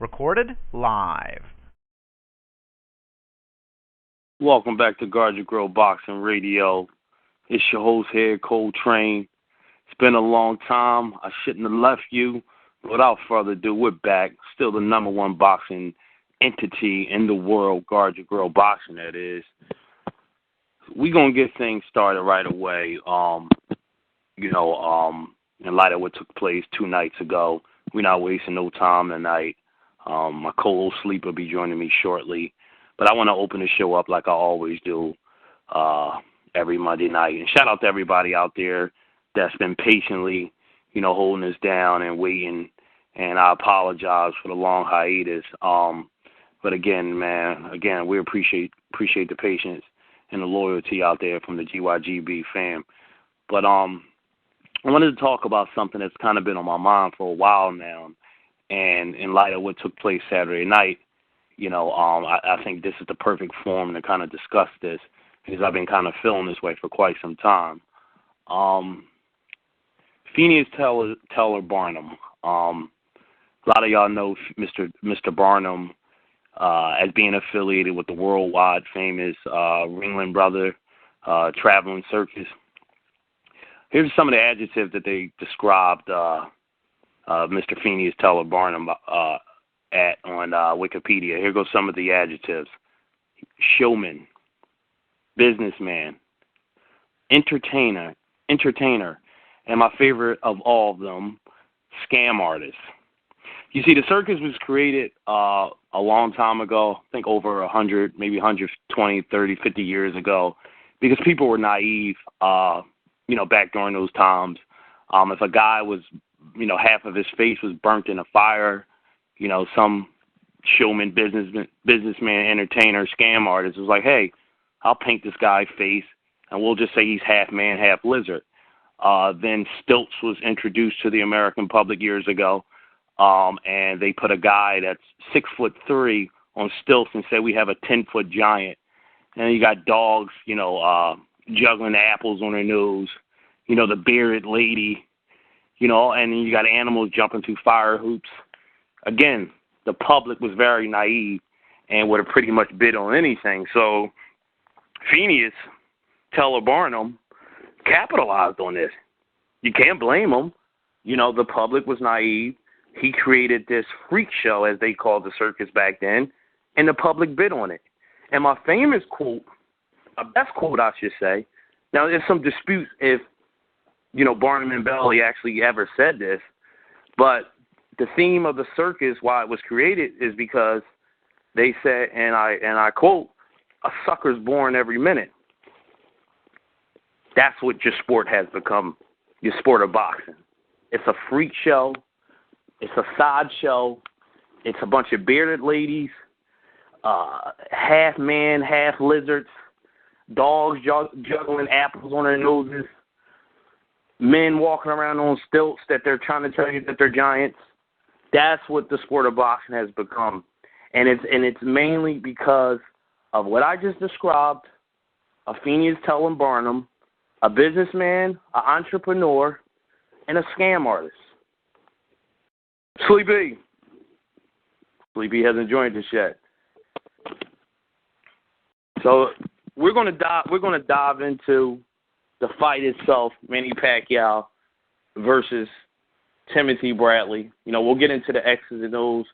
Recorded live. Welcome back to Guard Your Grill Boxing Radio. It's your host here, Coltrane. It's been a long time. I shouldn't have left you. Without further ado, we're back. Still the number one boxing entity in the world, Guard Your Grill Boxing, that is. We're going to get things started right away. In light of what took place 2 nights ago, we're not wasting no time tonight. My co-host Sleep will be joining me shortly. But I want to open the show up like I always do every Monday night. And shout out to everybody out there that's been patiently, holding us down and waiting. And I apologize for the long hiatus. But again, we appreciate the patience and the loyalty out there from the GYGB fam. But I wanted to talk about something that's kind of been on my mind for a while now. And in light of what took place Saturday night, I think this is the perfect forum to kind of discuss this because I've been kind of feeling this way for quite some time. Phineas Taylor Barnum. A lot of y'all know Mr. Barnum as being affiliated with the worldwide famous Ringling Brother traveling circus. Here's some of the adjectives that they described Mr. Phineas Taylor Barnum on Wikipedia. Here goes some of the adjectives: showman, businessman, entertainer, and my favorite of all of them, scam artist. You see, the circus was created a long time ago, I think over 100, maybe 120, 30, 50 years ago, because people were naive, back during those times. If a guy was, half of his face was burnt in a fire, some showman, businessman, entertainer, scam artist was like, hey, I'll paint this guy's face, and we'll just say he's half man, half lizard. Then stilts was introduced to the American public years ago, and they put a guy that's 6'3" on stilts and said we have a 10-foot giant. And you got dogs, juggling apples on their nose, the bearded lady, and then you got animals jumping through fire hoops. Again, the public was very naive and would have pretty much bid on anything. So Phineas Taylor Barnum capitalized on this. You can't blame him. The public was naive. He created this freak show, as they called the circus back then, and the public bid on it. And my famous quote, a best quote I should say, now there's some disputes if, Barnum and Bailey actually ever said this, but the theme of the circus, why it was created, is because they said, and I quote, a sucker's born every minute. That's what your sport has become, your sport of boxing. It's a freak show. It's a side show. It's a bunch of bearded ladies, half man, half lizards, dogs juggling apples on their noses, men walking around on stilts that they're trying to tell you that they're giants. That's what the sport of boxing has become. And it's mainly because of what I just described, a Phineas Taylor Barnum, a businessman, an entrepreneur, and a scam artist. Sleepy hasn't joined us yet. So we're gonna dive into the fight itself, Manny Pacquiao versus Timothy Bradley. We'll get into the X's and O's,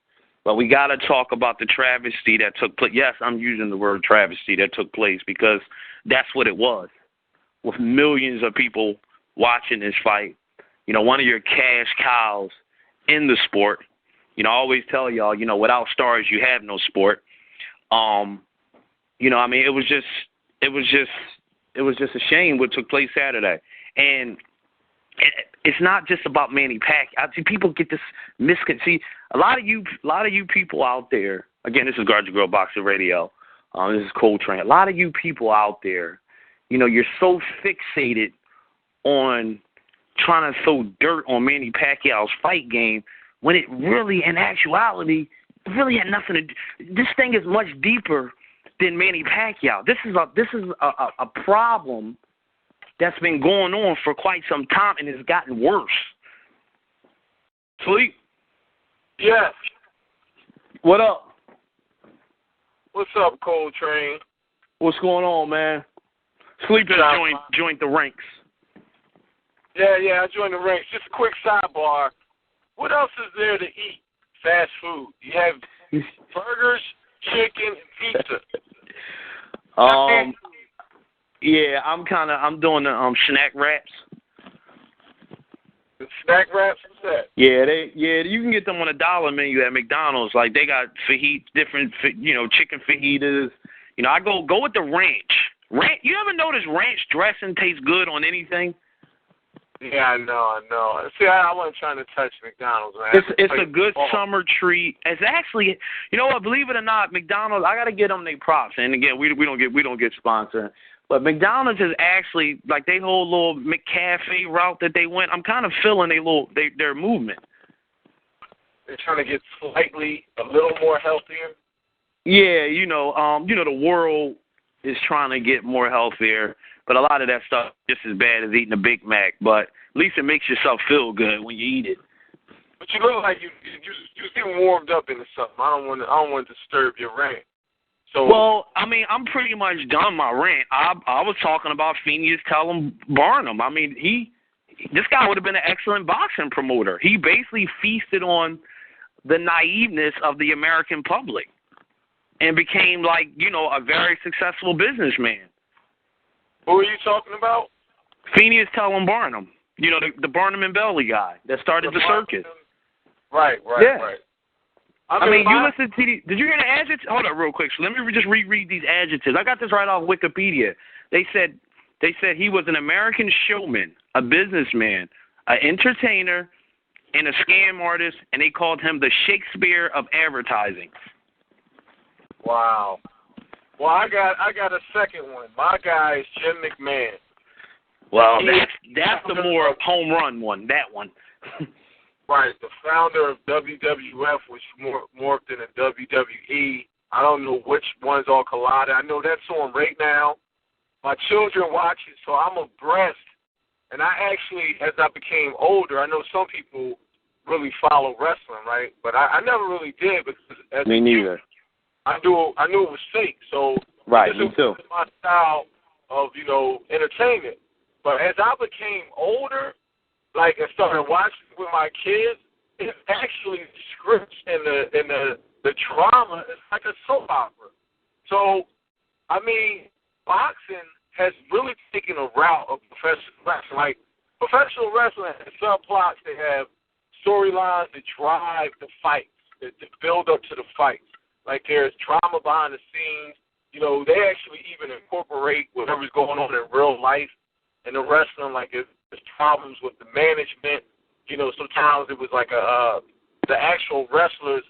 but we got to talk about the travesty that took place. Yes, I'm using the word travesty that took place because that's what it was. With millions of people watching this fight, one of your cash cows in the sport. I always tell y'all, without stars, you have no sport. It was just a shame what took place Saturday. And it's not just about Manny Pacquiao. I see people get this misconceived. A lot of you people out there. Again, this is Guard Your Grill Boxing Radio. This is Coltrane. A lot of you people out there, you're so fixated on trying to throw dirt on Manny Pacquiao's fight game when it really, in actuality, it really had nothing to do. This thing is much deeper than Manny Pacquiao. This is a problem that's been going on for quite some time, and it's gotten worse. Sleep? Yes. What up? What's up, Coltrane? What's going on, man? Sleepers joined the ranks. Yeah, I joined the ranks. Just a quick sidebar. What else is there to eat? Fast food. You have burgers, chicken, and pizza. Yeah, I'm doing the snack wraps. The snack wraps? What's that? Yeah, you can get them on a dollar menu at McDonald's. Like they got different chicken fajitas. I go with the ranch. You ever notice ranch dressing tastes good on anything? Yeah, I know. See, I wasn't trying to touch McDonald's, man. It's a good summer treat. It's actually, you know what? Believe it or not, McDonald's. I gotta get them their props. And again, we don't get sponsored. But McDonald's is actually like they whole little McCafe route that they went. I'm kind of feeling their movement. They're trying to get a little more healthier. Yeah, the world is trying to get more healthier, but a lot of that stuff is just as bad as eating a Big Mac. But at least it makes yourself feel good when you eat it. But you look like you getting warmed up into something. I don't want to disturb your rant. So, well, I mean, I'm pretty much done my rant. I was talking about Phineas Telling Barnum. I mean, this guy would have been an excellent boxing promoter. He basically feasted on the naiveness of the American public and became a very successful businessman. Who are you talking about? Phineas Telling Barnum. The Barnum and Bailey guy that started the circus. Right. Yeah. Right. I mean, you listen to did you hear the adjectives? Hold on real quick. So let me just reread these adjectives. I got this right off Wikipedia. They said he was an American showman, a businessman, an entertainer, and a scam artist, and they called him the Shakespeare of advertising. Wow. Well, I got a second one. My guy is Jim McMahon. Well, that's the more home run one. That one. Right, the founder of WWF, which morphed into WWE. I don't know which ones all collided. I know that's on right now. My children watch it, so I'm abreast. And I actually, as I became older, I know some people really follow wrestling, right? But I never really did because me neither. I knew it was fake. So right, this me too. was my style of entertainment. But as I became older, I started watching with my kids, it's actually scripts and the drama is like a soap opera. So, I mean, boxing has really taken a route of professional wrestling. Like, professional wrestling has subplots that have storylines that drive the fights, that build up to the fights. Like, there's drama behind the scenes. They actually even incorporate whatever's going on in real life in the wrestling, like there's problems with the management. Sometimes it was like the actual wrestlers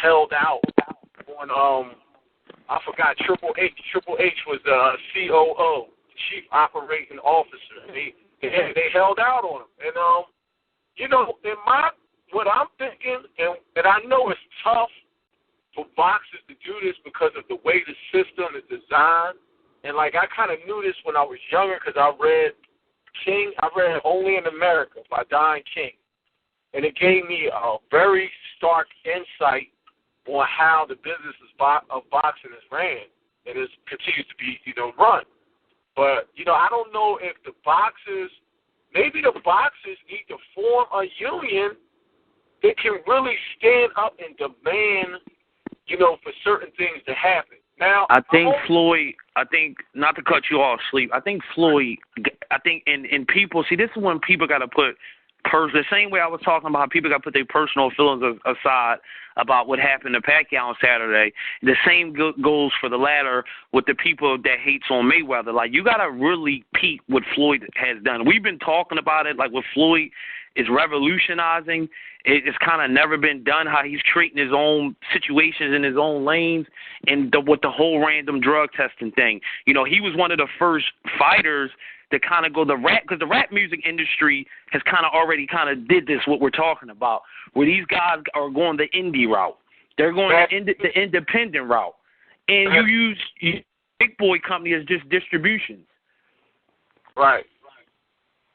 held out on I forgot Triple H. Triple H was the COO, Chief Operating Officer. They held out on him, and in what I'm thinking, and I know it's tough for boxers to do this because of the way the system is designed, and I kind of knew this when I was younger because I read Only in America by Don King. And it gave me a very stark insight on how the business of boxing is ran and it continues to be, run. But, I don't know if maybe the boxers need to form a union that can really stand up and demand, for certain things to happen. Now, not to cut you off, Sleep, I think in people, see, this is when people got to put, the same way I was talking about how people got to put their personal feelings aside about what happened to Pacquiao on Saturday, the same goes for the latter with the people that hates on Mayweather. Like, you got to really peep what Floyd has done. We've been talking about it, like what Floyd is revolutionizing. It's kind of never been done, how he's treating his own situations in his own lanes and with the whole random drug testing thing. He was one of the first fighters to kind of go the rap, because the rap music industry has kind of already kind of did this, what we're talking about, where these guys are going the indie route. They're going the independent route. And you use big boy company as just distributions. Right.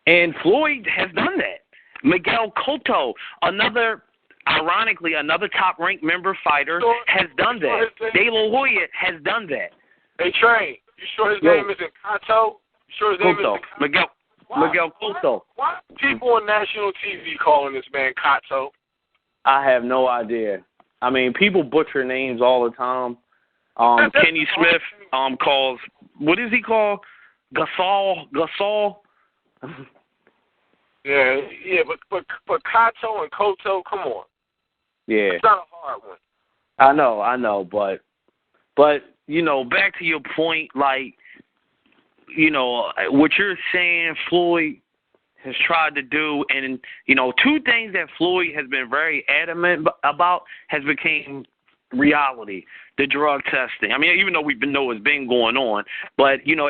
And Floyd has done that. Miguel Cotto, another, ironically, another top-ranked member fighter has done that. De La Hoya has done that. Hey, Train, you sure his name isn't Cotto? You sure his name isn't Miguel Cotto. Why are people on national TV calling this man Cotto? I have no idea. I mean, people butcher names all the time. Kenny Smith calls, what is he called? Gasol. Yeah, but Cotto and Koto, come on. Yeah. It's not a hard one. I know, but you know, back to your point, like, you know, what you're saying, Floyd has tried to do, and, you know, two things that Floyd has been very adamant about has become reality: the drug testing. I mean, even though know it's been going on, but, you know,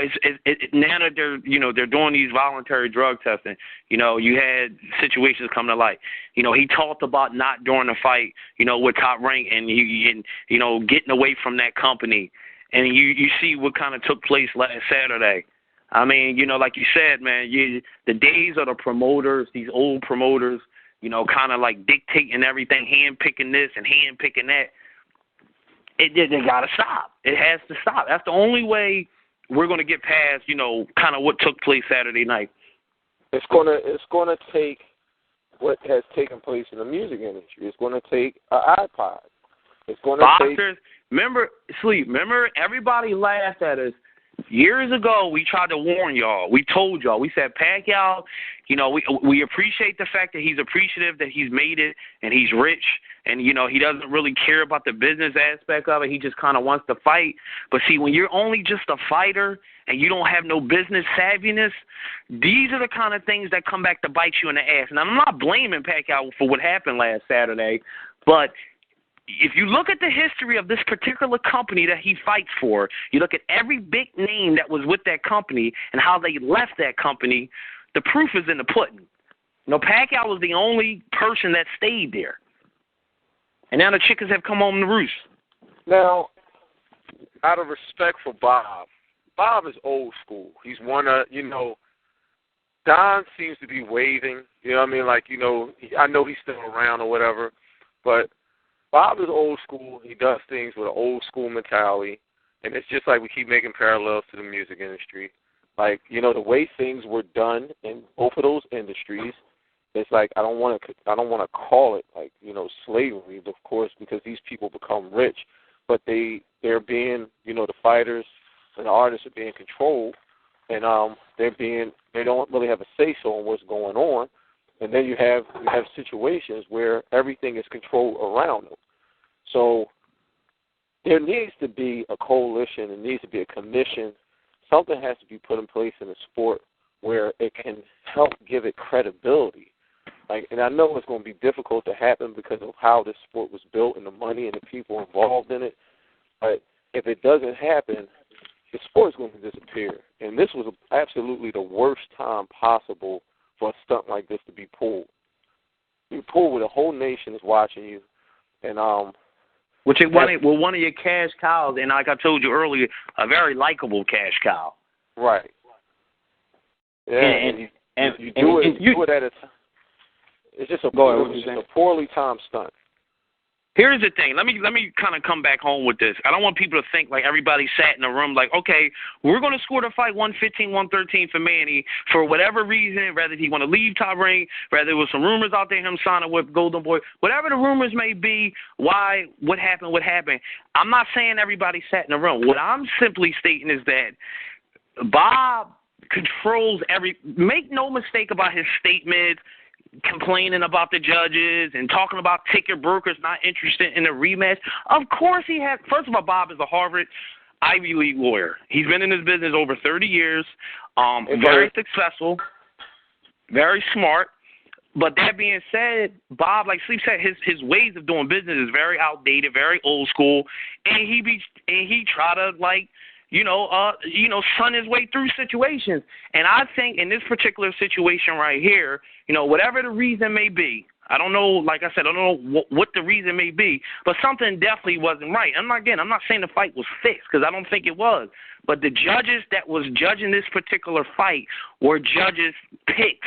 now that they're doing these voluntary drug testing, you know, you had situations come to light. You know, he talked about not during the fight, you know, with Top Rank, and you know, getting away from that company, and you see what kind of took place last Saturday. I mean, you know, like you said, man, the days of the promoters, these old promoters, you know, kind of like dictating everything, hand-picking this and hand-picking that, they got to stop. It has to stop. That's the only way we're going to get past, you know, kind of what took place Saturday night. It's gonna take what has taken place in the music industry. It's going to take an iPod. It's going to Boxers, remember, everybody laughed at us. Years ago, we tried to warn y'all. We told y'all. We said, Pacquiao, you know, we appreciate the fact that he's appreciative that he's made it and he's rich and, you know, he doesn't really care about the business aspect of it. He just kind of wants to fight. But, see, when you're only just a fighter and you don't have no business savviness, these are the kind of things that come back to bite you in the ass. And I'm not blaming Pacquiao for what happened last Saturday, but if you look at the history of this particular company that he fights for, you look at every big name that was with that company and how they left that company, the proof is in the pudding. You know, Pacquiao was the only person that stayed there. And now the chickens have come home to roost. Now, out of respect for Bob is old school. He's one of, you know, Don seems to be waving. You know what I mean? Like, you know, I know he's still around or whatever, but Bob is old school. He does things with an old school mentality, and it's just like we keep making parallels to the music industry. Like, you know, the way things were done in both of those industries, it's like I don't want to call it, like, you know, slavery, of course, because these people become rich, but they're being, you know, the fighters and the artists are being controlled, and they don't really have a say so on what's going on. And then you have situations where everything is controlled around them. So there needs to be a coalition. There needs to be a commission. Something has to be put in place in the sport where it can help give it credibility. Like, and I know it's going to be difficult to happen because of how this sport was built and the money and the people involved in it. But if it doesn't happen, the sport is going to disappear. And this was absolutely the worst time possible for a stunt like this to be pulled. You pull where the whole nation is watching you, and one of your cash cows, and like I told you earlier, a very likable cash cow. Right. Yeah, and you do it at a time. It's just a poorly timed stunt. Here's the thing. Let me kind of come back home with this. I don't want people to think like everybody sat in a room like, okay, we're going to score the fight 115, 113 for Manny for whatever reason, whether he want to leave Top Rank, whether there was some rumors out there him signing with Golden Boy, whatever the rumors may be, what happened. I'm not saying everybody sat in a room. What I'm simply stating is that Bob controls make no mistake about his statements, complaining about the judges and talking about ticket brokers not interested in a rematch. Of course he has. First of all, Bob is a Harvard Ivy League lawyer. He's been in this business over 30 years, very successful, very smart. But that being said, Bob, like Sleep said, his ways of doing business is very outdated, very old school, and he try to sun his way through situations. And I think in this particular situation right here, you know, whatever the reason may be, I don't know, like I said, I don't know what the reason may be, but something definitely wasn't right. I'm not saying the fight was fixed, because I don't think it was. But the judges that was judging this particular fight were judges picked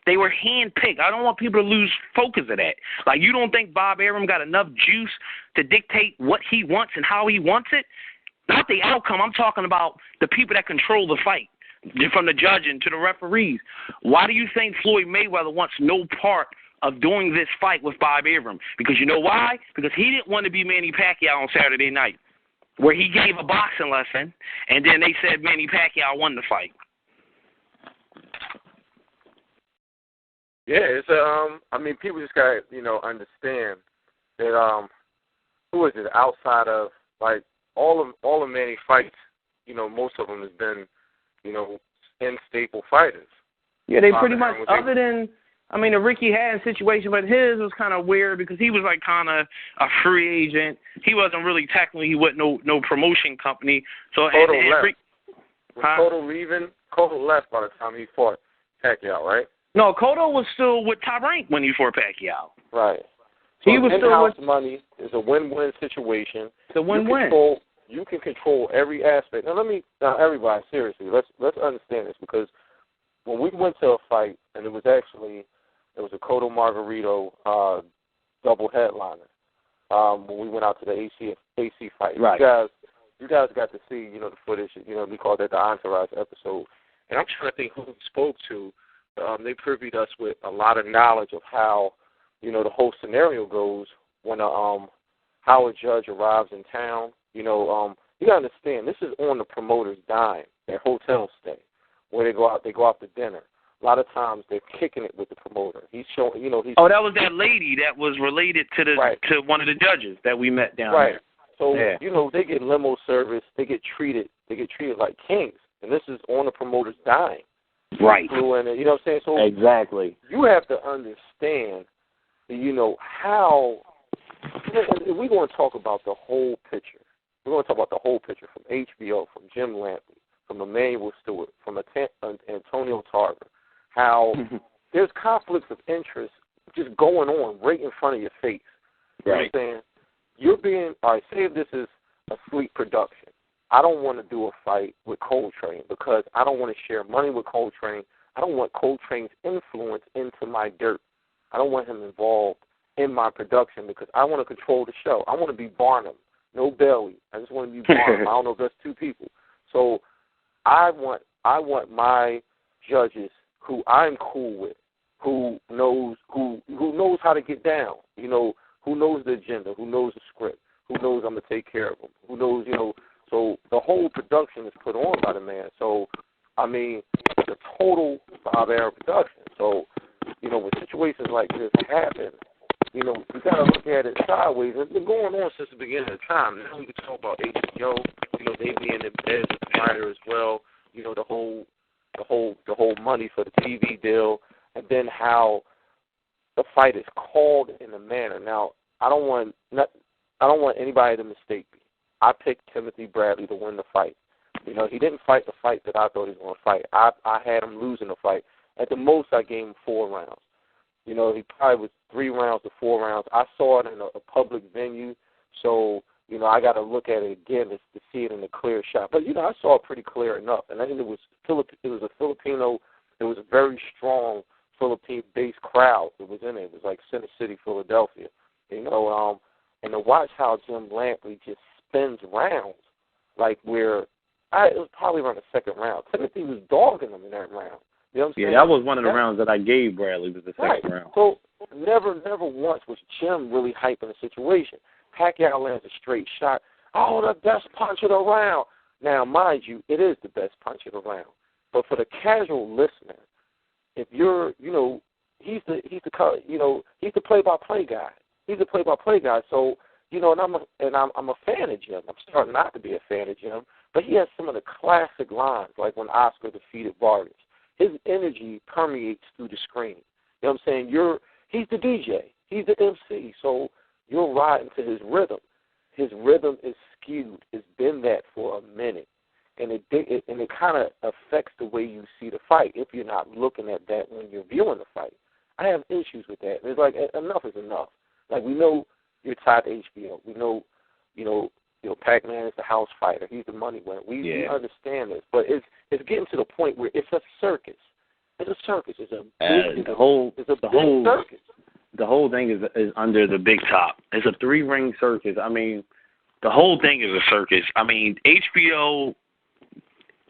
They were handpicked. I don't want people to lose focus of that. Like, you don't think Bob Arum got enough juice to dictate what he wants and how he wants it? Not the outcome. I'm talking about the people that control the fight, from the judging to the referees. Why do you think Floyd Mayweather wants no part of doing this fight with Bob Arum? Because you know why? Because he didn't want to be Manny Pacquiao on Saturday night, where he gave a boxing lesson, and then they said Manny Pacquiao won the fight. Yeah, it's I mean, people just gotta, understand that who is it outside of, like, all of Manny fights, most of them has been, in staple fighters. Yeah, they pretty much, other than, the Ricky Hatton situation, but his was kind of weird because he was like kind of a free agent. He wasn't really technically, he wasn't no promotion company. So Cotto left by the time he fought Pacquiao, right? No, Cotto was still with Top Rank when he fought Pacquiao. Right. So he was still with money is a win-win situation. It's a win-win. You can control every aspect. Now everybody, seriously, let's understand this, because when we went to a fight, and it was a Cotto Margarito double headliner when we went out to the AC fight. Right. You guys got to see, the footage. We called that the Entourage episode. And I'm trying to think who spoke to. They privied us with a lot of knowledge of how, the whole scenario goes when how a judge arrives in town. You got to understand, this is on the promoter's dime, their hotel stay, where they go out to dinner. A lot of times they're kicking it with the promoter. He's showing, that was that lady that was related to to one of the judges that we met down there. So, they get limo service, they get treated like kings. And this is on the promoter's dime. Right. Flew in, you know what I'm saying? So exactly. You have to understand, how we're going to talk about the whole picture. We're going to talk about the whole picture from HBO, from Jim Lampley, from Emmanuel Stewart, from Antonio Tarver, how there's conflicts of interest just going on right in front of your face. You know what I'm saying? You're being, all right, say if this is a sleep production. I don't want to do a fight with Coltrane because I don't want to share money with Coltrane. I don't want Coltrane's influence into my dirt. I don't want him involved in my production because I want to control the show. I want to be Barnum, no Bailey. I just want to be Barnum. I don't know if that's two people. So I want my judges who I'm cool with, who knows how to get down, who knows the agenda, who knows the script, who knows I'm going to take care of them, who knows, so the whole production is put on by the man. So, it's a total Bob Arum production. So, when situations like this happen, you got to look at it sideways. It's been going on since the beginning of time. Now we can talk about HBO, they being as a writer as well, the whole money for the TV deal, and then how the fight is called in a manner. Now, I don't want anybody to mistake me. I picked Timothy Bradley to win the fight. He didn't fight the fight that I thought he was going to fight. I had him losing the fight. At the most, I gave him 4 rounds. He probably was 3 rounds to 4 rounds. I saw it in a public venue, so, I got to look at it again to see it in a clear shot. But, I saw it pretty clear enough. And I think it was a Filipino, it was a very strong Philippine-based crowd that was in it. It was like Center City, Philadelphia. And to watch how Jim Lampley just spins rounds, like it was probably around the second round. Timothy was dogging him in that round. You know what I'm saying? Yeah, that was one of the rounds that I gave Bradley, was the second round. So never once was Jim really hyping the situation. Pacquiao lands a straight shot. Oh, the best punch of the round. Now, mind you, it is the best punch of the round. But for the casual listener, if you're, he's the play-by-play guy. He's the play-by-play guy. So, and I'm a fan of Jim. I'm starting not to be a fan of Jim, but he has some of the classic lines, like when Oscar defeated Vargas. His energy permeates through the screen. You know what I'm saying? He's the DJ. He's the MC. So you're riding to his rhythm. His rhythm is skewed. It's been that for a minute, and it kind of affects the way you see the fight if you're not looking at that when you're viewing the fight. I have issues with that. It's like enough is enough. Like, we know you're tied to HBO. We know, Pac-Man is the house fighter. He's the money winner. We understand this, but it's getting to the point where it's a circus. It's a circus. It's a the whole circus. The whole thing is under the big top. It's a 3-ring circus. I mean, the whole thing is a circus. I mean, HBO,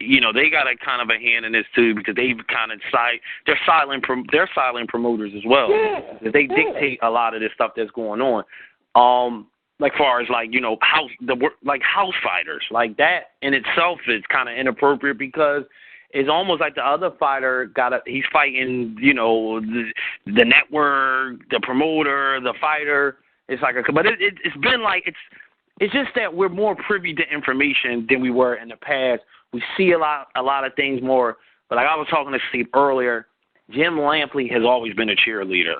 they got a kind of a hand in this too because they kind of they're silent promoters as well. Yeah. They dictate a lot of this stuff that's going on. Like far as house fighters, like that in itself is kind of inappropriate because it's almost like the other fighter he's fighting, the network, the promoter, the fighter. It's like but it's been like it's just that we're more privy to information than we were in the past. We see a lot of things more. But like I was talking to Steve earlier, Jim Lampley has always been a cheerleader.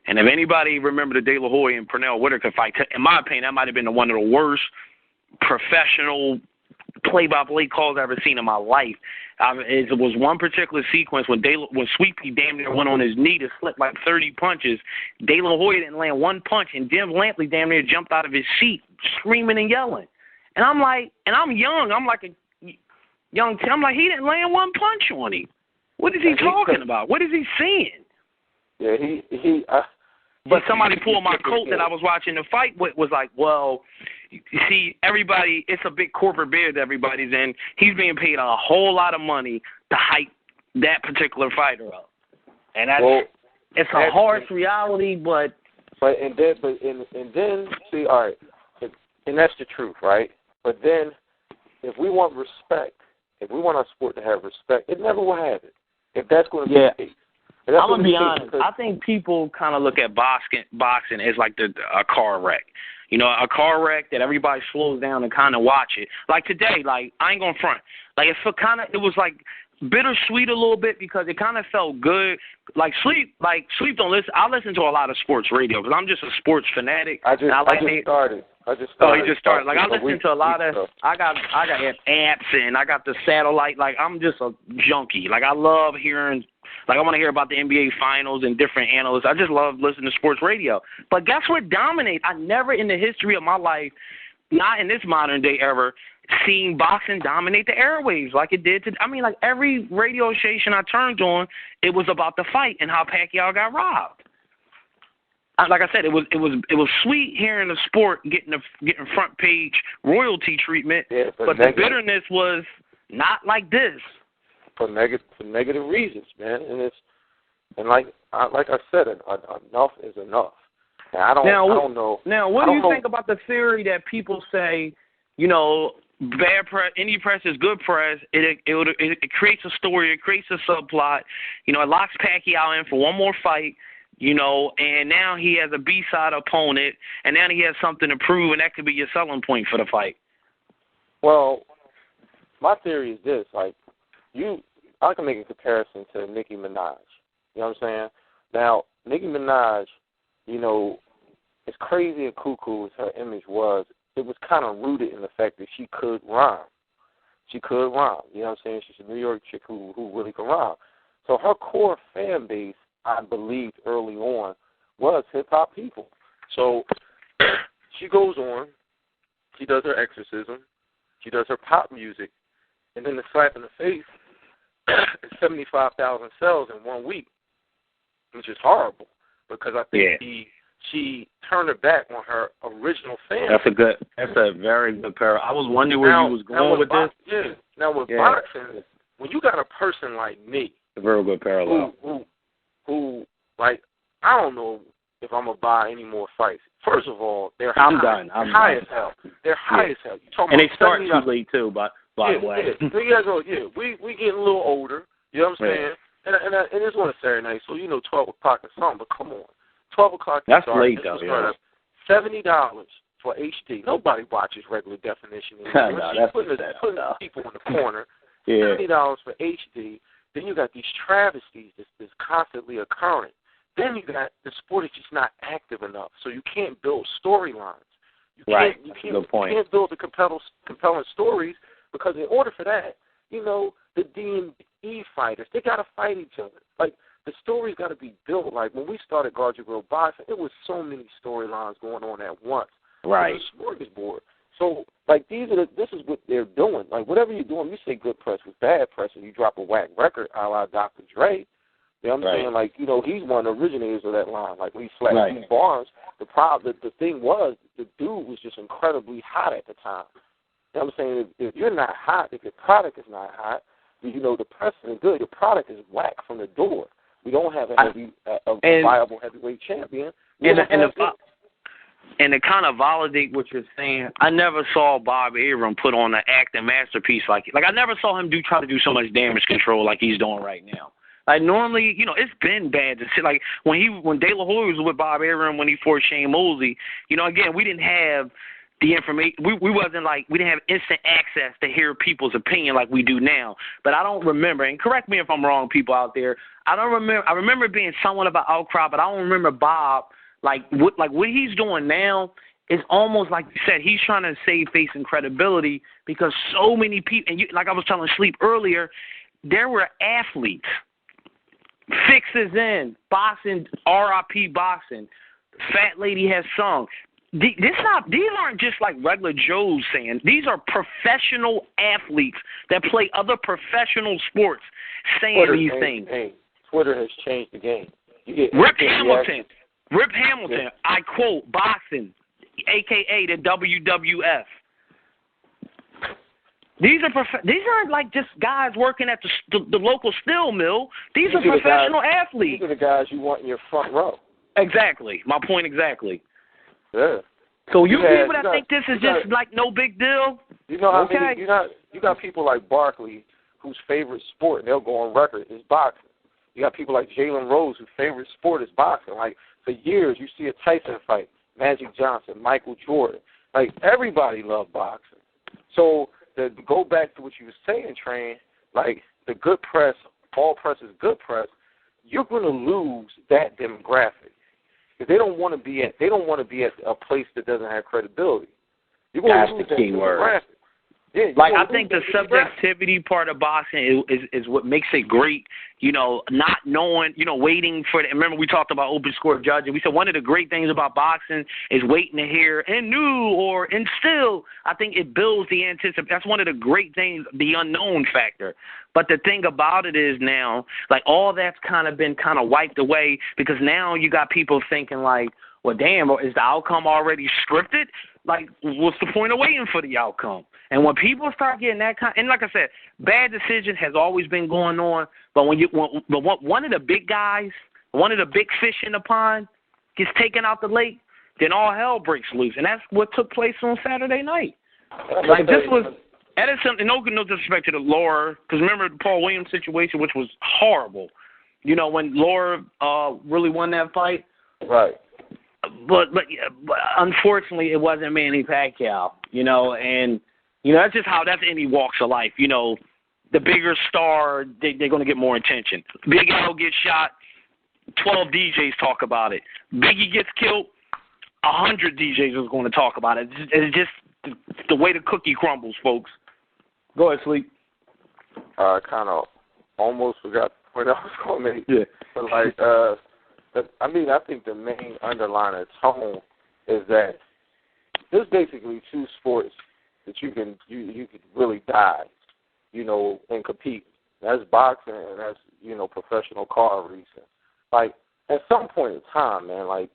And if anybody remember the De La Hoya and Pernell Whitaker fight, in my opinion, that might have been one of the worst professional play-by-play calls I've ever seen in my life. It was one particular sequence when Sweet Pea damn near went on his knee to slip like 30 punches. De La Hoya didn't land one punch, and Jim Lampley damn near jumped out of his seat screaming and yelling. And I'm like, and I'm young. I'm like a young Tim. I'm like, he didn't land one punch on him. What is he talking about? What is he saying? Yeah, But somebody pulled my coat that I was watching the fight with was like, well, you see, everybody, it's a big corporate beard everybody's in. He's being paid a whole lot of money to hype that particular fighter up. And it's a harsh reality, but then see, all right, and that's the truth, right? But then if we want respect, if we want our sport to have respect, it never will have it. If that's going to be the case. I'm going to be honest. I think people kind of look at boxing as like a car wreck. A car wreck that everybody slows down and kind of watch it. Like today, like I ain't going to front. Like it was like bittersweet a little bit because it kind of felt good. Like Sleep don't listen. I listen to a lot of sports radio because I'm just a sports fanatic. I just started. Oh, he just started. Like I listen to a lot of. I got apps and I got the satellite. Like I'm just a junkie. Like I love hearing. Like, I want to hear about the NBA Finals and different analysts. I just love listening to sports radio. But guess what dominates? I never in the history of my life, not in this modern day ever, seen boxing dominate the airwaves like it did. Like every radio station I turned on, it was about the fight and how Pacquiao got robbed. Like I said, it was sweet hearing the sport getting front page royalty treatment, but the bitterness was not like this. For negative reasons, man, and like I said, enough is enough. And I don't know. Now, what do you think about the theory that people say, bad press, any press is good press? It creates a story, it creates a subplot. It locks Pacquiao in for one more fight. And now he has a B-side opponent, and now he has something to prove, and that could be your selling point for the fight. Well, my theory is this: I can make a comparison to Nicki Minaj. You know what I'm saying? Now, Nicki Minaj, as crazy and cuckoo as her image was, it was kind of rooted in the fact that she could rhyme. You know what I'm saying? She's a New York chick who really can rhyme. So her core fan base, I believed early on, was hip-hop people. So she goes on, she does her exorcism, she does her pop music, and then the slap in the face, 75,000 sales in 1 week, which is horrible because I think she turned her back on her original fans. That's a very good parallel. I was wondering where you was going with this. Yeah. Now with boxing, when you got a person like me, a very good parallel, who like I don't know if I'm gonna buy any more fights. First of all, they're high as hell. They're high as hell. And they start too late too, by the way. 3 years old. Yeah, we getting a little older. You know what I'm saying? And it's on a Saturday night, so 12 o'clock or something. But come on, 12 o'clock. That's late though. Yeah. $70 for HD. Nobody watches regular definition. That's putting people in the corner. $70 for HD. Then you got these travesties that's constantly occurring. Then you got the sport is just not active enough, so you can't build storylines. You can't build the compelling stories because in order for that, the D&E fighters, they got to fight each other. Like, the story's got to be built. Like, when we started Guard Your Girl Boxing, it was so many storylines going on at once. Right. It was a smorgasbord. So, like, this is what they're doing. Like, whatever you're doing, you say good press was bad press and you drop a whack record a la Dr. Dre, You know what I'm saying? Like, you know, he's one of the originators of that line. Like, when he slapped Steve Barnes, the thing was, the dude was just incredibly hot at the time. You know what I'm saying? If you're not hot, if your product is not hot, you know, the press isn't good. Your product is whack from the door. We don't have a viable heavyweight champion. And to kind of validate what you're saying, I never saw Bob Arum put on an acting masterpiece like I never saw him try to do so much damage control like he's doing right now. Like, normally, you know, it's been bad to see. Like, when De La Hoya was with Bob Arum when he fought Shane Mosley, you know, again, we didn't have the information. We wasn't like, we didn't have instant access to hear people's opinion like we do now. But I don't remember, and correct me if I'm wrong, people out there, I remember it being somewhat of an outcry, but I don't remember Bob, what he's doing now is almost like you said, he's trying to save face and credibility because so many people, and like I was telling Sleep earlier, there were athletes, Fixes in, boxing, RIP boxing, Fat Lady Has Sung. These aren't just like regular Joes saying. These are professional athletes that play other professional sports saying these things. Twitter has changed the game. Rip Hamilton, I quote, boxing, a.k.a. the WWF. These aren't like just guys working at the local steel mill. These are professional athletes. These are the guys you want in your front row. Exactly. My point exactly. Yeah. So people that think this is just like no big deal? You know how many, you got people like Barkley whose favorite sport, and they'll go on record, is boxing. You got people like Jalen Rose whose favorite sport is boxing. Like, for years, you see a Tyson fight, Magic Johnson, Michael Jordan. Like, everybody loved boxing. So, to go back to what you were saying, Train, like, the good press, all press is good press, you're going to lose that demographic. Because they don't want to be at a place that doesn't have credibility. You're going to lose that demographic. Yeah, like, I think the subjectivity part of boxing is what makes it great, you know, not knowing, you know, waiting for – remember we talked about open score judging. We said one of the great things about boxing is waiting to hear and still, I think it builds the anticipation. That's one of the great things, the unknown factor. But the thing about it is now, like, all that's kind of been kind of wiped away because now you got people thinking like, well, damn, is the outcome already scripted? Like, what's the point of waiting for the outcome? And when people start getting that kind, and like I said, bad decisions has always been going on. But when one of the big guys, one of the big fish in the pond gets taken out the lake, then all hell breaks loose, and that's what took place on Saturday night. Like, this was, that is something. No disrespect to the Laura, because remember the Paul Williams situation, which was horrible. You know, when Laura really won that fight, right? But unfortunately, it wasn't Manny Pacquiao. You know, and you know, that's just how that's any walks of life. You know, the bigger star, they're going to get more attention. Big Al gets shot, 12 DJs talk about it. Biggie gets killed, 100 DJs is going to talk about it. It's just the way the cookie crumbles, folks. Go ahead, Sleep. I kind of almost forgot what I was going to make. Yeah. But, like, I think the main underlying tone is that there's basically two sports that you can really die, you know, and compete. That's boxing and that's, you know, professional car racing. Like, at some point in time, man, like,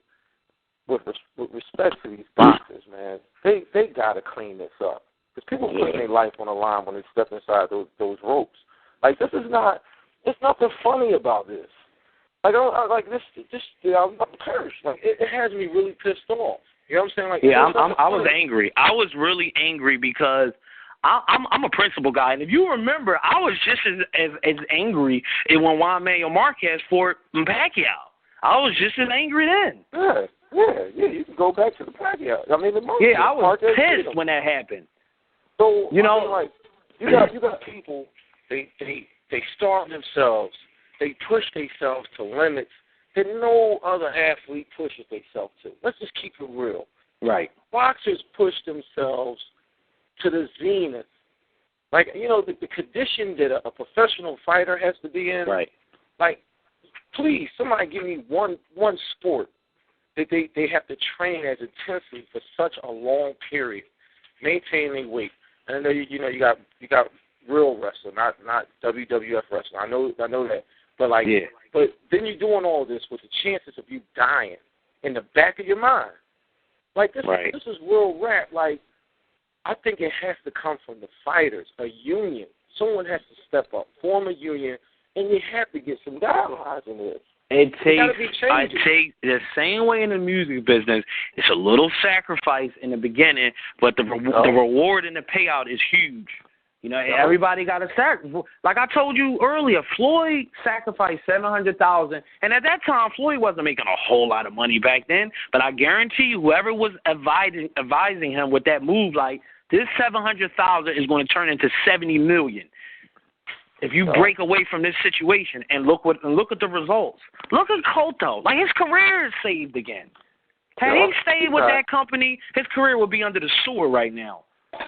with respect to these boxers, man, they got to clean this up. Because people put their life on the line when they step inside those ropes. Like, there's nothing funny about this. Like, I'm perished. Like, it has me really pissed off. You know what I'm saying? Like, yeah, I was angry. I was really angry because I'm a principle guy, and if you remember, I was just as angry when Juan Manuel Marquez fought Pacquiao. I was just as angry then. Yeah. You can go back to the Pacquiao. I mean, I was pissed when that happened. So you know, like, you got people. They starve themselves. They push themselves to limits that no other athlete pushes themselves to. Let's just keep it real. Right. Boxers push themselves to the zenith. Like, you know, the condition that a professional fighter has to be in. Right. Like, please, somebody give me one sport that they have to train as intensely for such a long period, maintaining their weight. And I know you got real wrestling, not WWF wrestling. I know that. But but then you're doing all this with the chances of you dying in the back of your mind. Like this is real rap. Like, I think it has to come from the fighters, a union. Someone has to step up, form a union, and you have to get some guidelines in this. I take the same way in the music business. It's a little sacrifice in the beginning, but the reward and the payout is huge. You know, everybody got to sacrifice. Like I told you earlier, Floyd sacrificed $700,000, and at that time, Floyd wasn't making a whole lot of money back then. But I guarantee you, whoever was advising him with that move, like this $700,000 is going to turn into $70 million. If you break away from this situation and look at the results. Look at Cotto. Like, his career is saved again. Had he stayed with that company, his career would be under the sewer right now.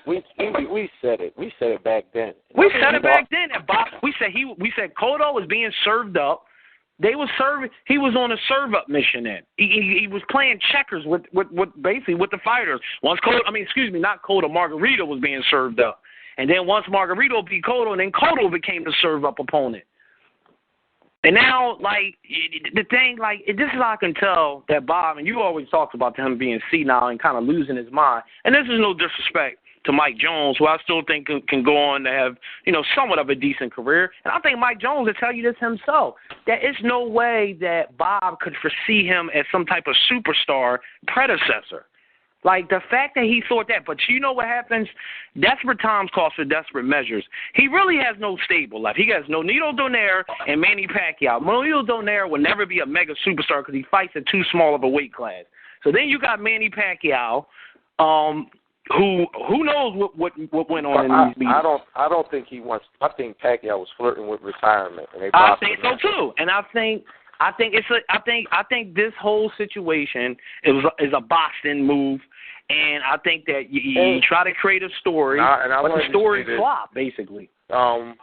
We said it. We said it back then. We said it back then. We said Cotto was being served up. They was serving. He was on a serve up mission. Then he was playing checkers with basically with the fighters. Not Cotto. Margarito was being served up. And then once Margarito beat Cotto, and then Cotto became the serve-up opponent. And now, like, the thing, like, this is how I can tell that Bob, and you always talked about him being senile and kind of losing his mind. And this is no disrespect to Mike Jones, who I still think can go on to have, you know, somewhat of a decent career. And I think Mike Jones will tell you this himself, that it's no way that Bob could foresee him as some type of superstar predecessor. Like, the fact that he thought that, but you know what happens? Desperate times call for desperate measures. He really has no stable left. He has Nonito Donaire and Manny Pacquiao. Nonito Donaire will never be a mega superstar because he fights at too small of a weight class. So then you got Manny Pacquiao, who knows what went on in these meetings. I don't think he wants. I think Pacquiao was flirting with retirement. And I think so too, and I think this whole situation is a boxing move, and I think that you try to create a story, but the story flop basically. And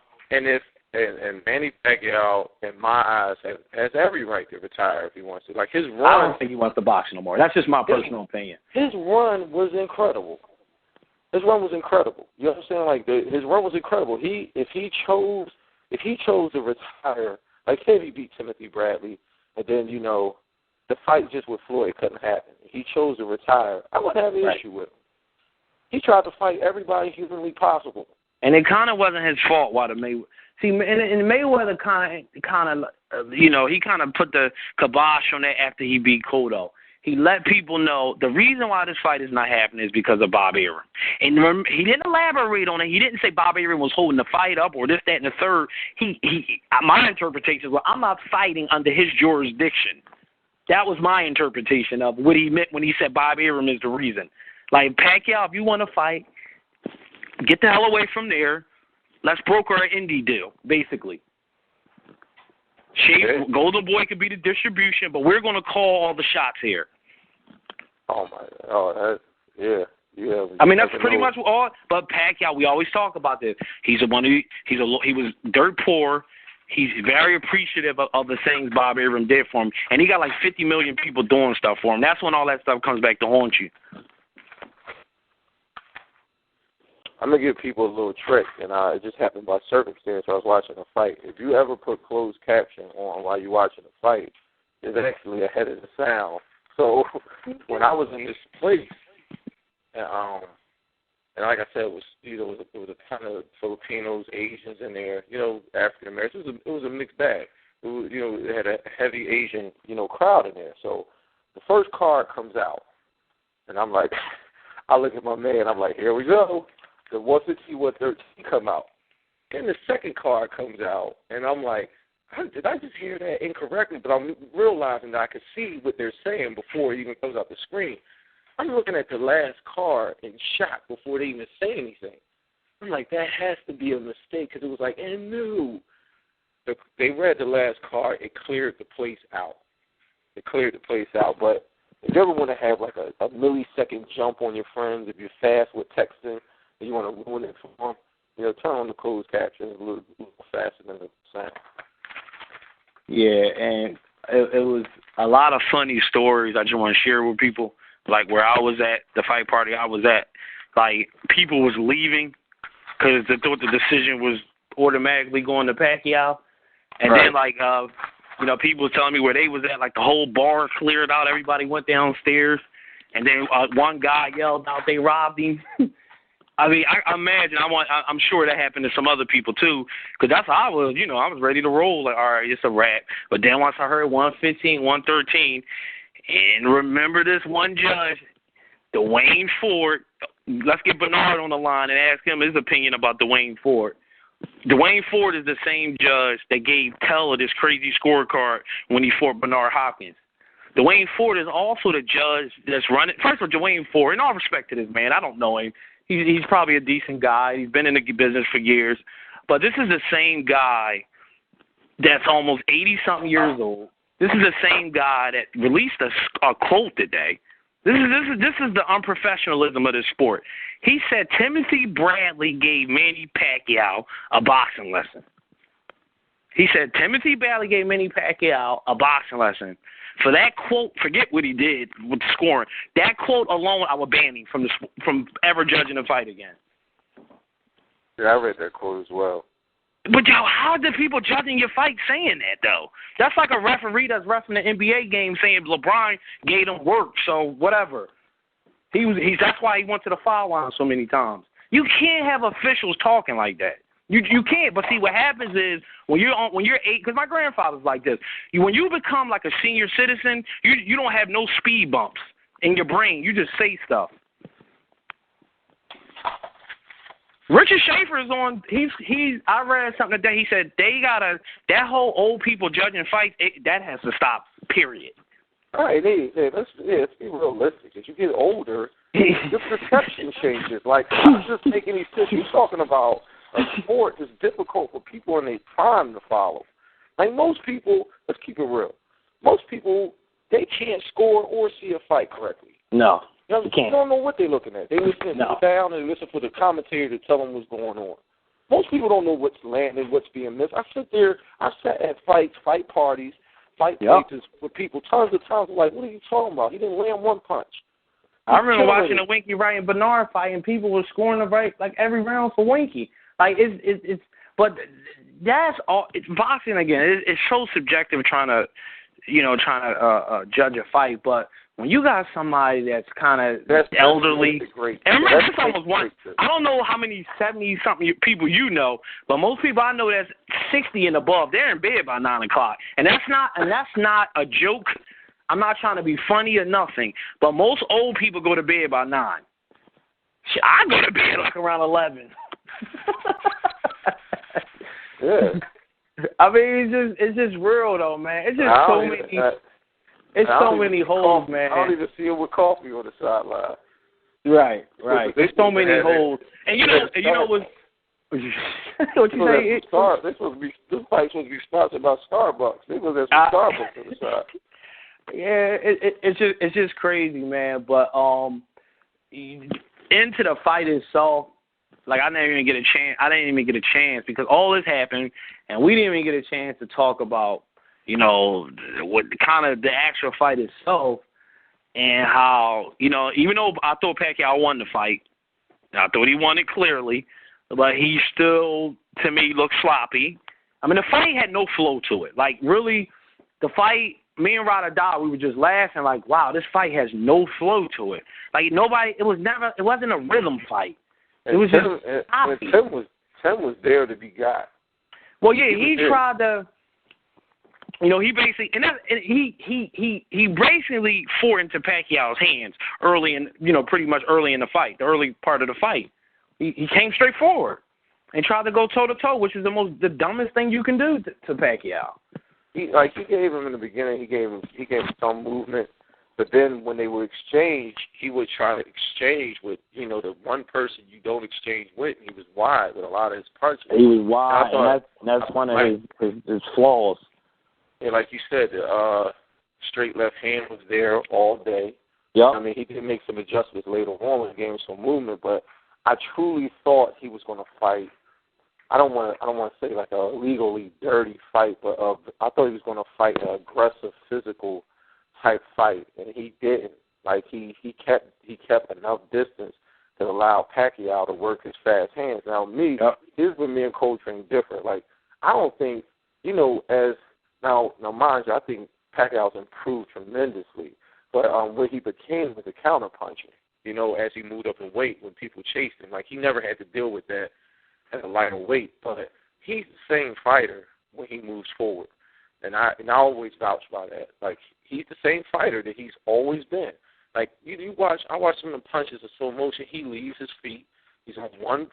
Manny Pacquiao, in my eyes, has every right to retire if he wants to. Like, his run, I don't think he wants to box no more. That's just my personal opinion. His run was incredible. You understand? Like, his run was incredible. If he chose to retire. Like, say he beat Timothy Bradley, and then, you know, the fight just with Floyd couldn't happen. He chose to retire. I wouldn't have an issue with him. He tried to fight everybody humanly possible. And it kind of wasn't his fault why the Mayweather. See, and Mayweather kind of, you know, he kind of put the kibosh on that after he beat Cotto. He let people know the reason why this fight is not happening is because of Bob Arum. And he didn't elaborate on it. He didn't say Bob Arum was holding the fight up or this, that, and the third. My interpretation was, I'm not fighting under his jurisdiction. That was my interpretation of what he meant when he said Bob Arum is the reason. Like, Pacquiao, if you want to fight, get the hell away from there. Let's broker an indie deal, basically. Golden Boy could be the distribution, but we're going to call all the shots here. Oh, my God. Oh, yeah. I mean, that's pretty much all. But Pacquiao, we always talk about this. He was dirt poor. He's very appreciative of the things Bob Arum did for him. And he got like 50 million people doing stuff for him. That's when all that stuff comes back to haunt you. I'm going to give people a little trick, and it just happened by circumstance. I was watching a fight. If you ever put closed caption on while you're watching a fight, it's actually ahead of the sound. So when I was in this place, and like I said, it was a ton of Filipinos, Asians in there, you know, African Americans. It was a mixed bag. It had a heavy Asian, crowd in there. So the first card comes out, and I'm like, I look at my man, I'm like, here we go. The 115, 113 come out. Then the second card comes out, and I'm like, did I just hear that incorrectly? But I'm realizing that I can see what they're saying before it even comes out the screen. I'm looking at the last card in shock before they even say anything. I'm like, that has to be a mistake, because it was like, and no. They read the last card. It cleared the place out. But if you ever want to have like a millisecond jump on your friends, if you're fast with texting, and you want to ruin it for them, turn on the closed captions a little faster than the sound. Yeah, and it was a lot of funny stories I just want to share with people. Like where I was at, the fight party I was at, like people was leaving because they thought the decision was automatically going to Pacquiao. And then, like, you know, people was telling me where they was at, like, the whole bar cleared out. Everybody went downstairs. And then one guy yelled out they robbed him. I mean, I imagine, I'm sure that happened to some other people, too, because that's how I was, you know, I was ready to roll. Like, all right, it's a wrap. But then once I heard 115, 113, and remember this one judge, Dwayne Ford. Let's get Bernard on the line and ask him his opinion about Dwayne Ford. Dwayne Ford is the same judge that gave Teller this crazy scorecard when he fought Bernard Hopkins. Dwayne Ford is also the judge that's running. First of all, Dwayne Ford, in all respect to this man, I don't know him. He's probably a decent guy. He's been in the business for years. But this is the same guy that's almost 80-something years old. This is the same guy that released a quote today. This is the unprofessionalism of this sport. He said Timothy Bradley gave Manny Pacquiao a boxing lesson. He said Timothy Bradley gave Manny Pacquiao a boxing lesson. For that quote, forget what he did with the scoring. That quote alone, I would ban him from ever judging a fight again. Yeah, I read that quote as well. But, yo, how are the people judging your fight saying that, though? That's like a referee that's reffing the NBA game saying LeBron gave him work, so whatever. That's why he went to the foul line so many times. You can't have officials talking like that. You can't. But see, what happens is when you're 8, because my grandfather's like this. When you become like a senior citizen, you don't have no speed bumps in your brain. You just say stuff. Richard Schaefer is on. I read something today. He said that whole old people judging fights. That has to stop. Period. All right, let's be realistic. As you get older, the perception changes. Like, I don't just take any sense. You're talking about a sport that's difficult for people in their prime to follow. Like, most people, let's keep it real. Most people, they can't score or see a fight correctly. No, you can't. They don't know what they're looking at. They listen down and listen for the commentator to tell them what's going on. Most people don't know what's landing, what's being missed. I sat at fight parties, fight places with people tons of times. I'm like, what are you talking about? He didn't land one punch. I remember watching the Winky Wright and Bernard fight, and people were scoring the right like every round for Winky. Like but that's all. It's boxing again. It's so subjective trying to judge a fight. But when you got somebody that's kind of elderly, and remember, this almost one. I don't know how many 70-something people you know, but most people I know that's 60 and above, they're in bed by 9 o'clock, and that's not a joke. I'm not trying to be funny or nothing, but most old people go to bed by 9. I go to bed like around 11. Yeah. I mean, it's just real though, man. It's just so many. It's so many holes, man. I don't even see it with coffee on the sideline. Right. There's so many holes, and you know what? What you say? This fight's supposed to be sponsored by Starbucks. They was at some Starbucks on the side. Yeah, it's just crazy, man. But into the fight itself, like I didn't even get a chance because all this happened, and we didn't even get a chance to talk about, what kind of the actual fight itself, and how, even though I thought Pacquiao won the fight, I thought he won it clearly, but he still, to me, looked sloppy. I mean, the fight had no flow to it. Like, really, the fight, me and Rada Da, we were just laughing like, wow, this fight has no flow to it. Like, it wasn't a rhythm fight. It was just sloppy. Tim was there to be got. Well, yeah, he tried to, he basically, he basically fought into Pacquiao's hands early in, pretty much early in the fight, the early part of the fight. He came straight forward and tried to go toe-to-toe, which is the dumbest thing you can do to Pacquiao. He gave him in the beginning, he gave him some movement, but then when they would exchange, he would try to exchange with, the one person you don't exchange with. He was wide with a lot of his punches. He was wide, and that's one of his flaws. And like you said, the straight left hand was there all day. Yeah. I mean, he did make some adjustments later on and gave him some movement, but I truly thought he was going to fight. I don't want to say like a legally dirty fight, but I thought he was going to fight an aggressive, physical type fight, and he didn't. Like he kept enough distance to allow Pacquiao to work his fast hands. Now here's where me and Coltrane differ. Like I don't think as now mind you, I think Pacquiao's improved tremendously, but what he became was a counter puncher. As he moved up in weight when people chased him, like he never had to deal with that at a lighter weight. But he's the same fighter when he moves forward, and I always vouch by that. Like he's the same fighter that he's always been. Like I watch some of the punches in slow motion. He leaves his feet. He's on one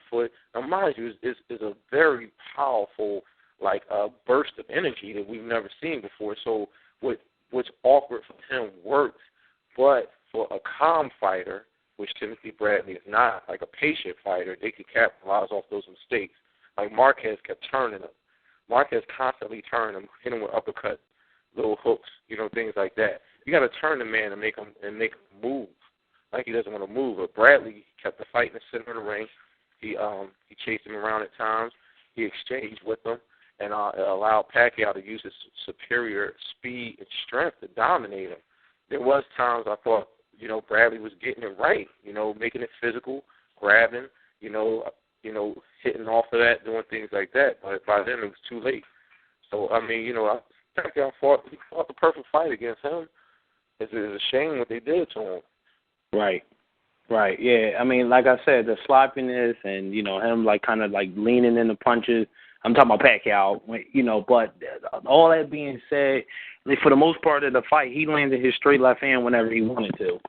foot. Now, mind you, is a very powerful burst of energy that we've never seen before. So what's awkward for him works, but for a calm fighter, which Timothy Bradley is not, like a patient fighter, they could capitalize off those mistakes. Like Marquez kept turning him. Marquez constantly turned him, hit him with uppercuts, little hooks, things like that. You got to turn the man and make him move. Like he doesn't want to move. But Bradley kept the fight in the center of the ring. He chased him around at times. He exchanged with him and allowed Pacquiao to use his superior speed and strength to dominate him. There was times I thought, Bradley was getting it right, making it physical, grabbing, hitting off of that, doing things like that. But by then it was too late. So, Pacquiao fought the perfect fight against him. It's a shame what they did to him. Right, yeah. Like I said, the sloppiness and, him kind of leaning in the punches. I'm talking about Pacquiao, but all that being said, for the most part of the fight, he landed his straight left hand whenever he wanted to.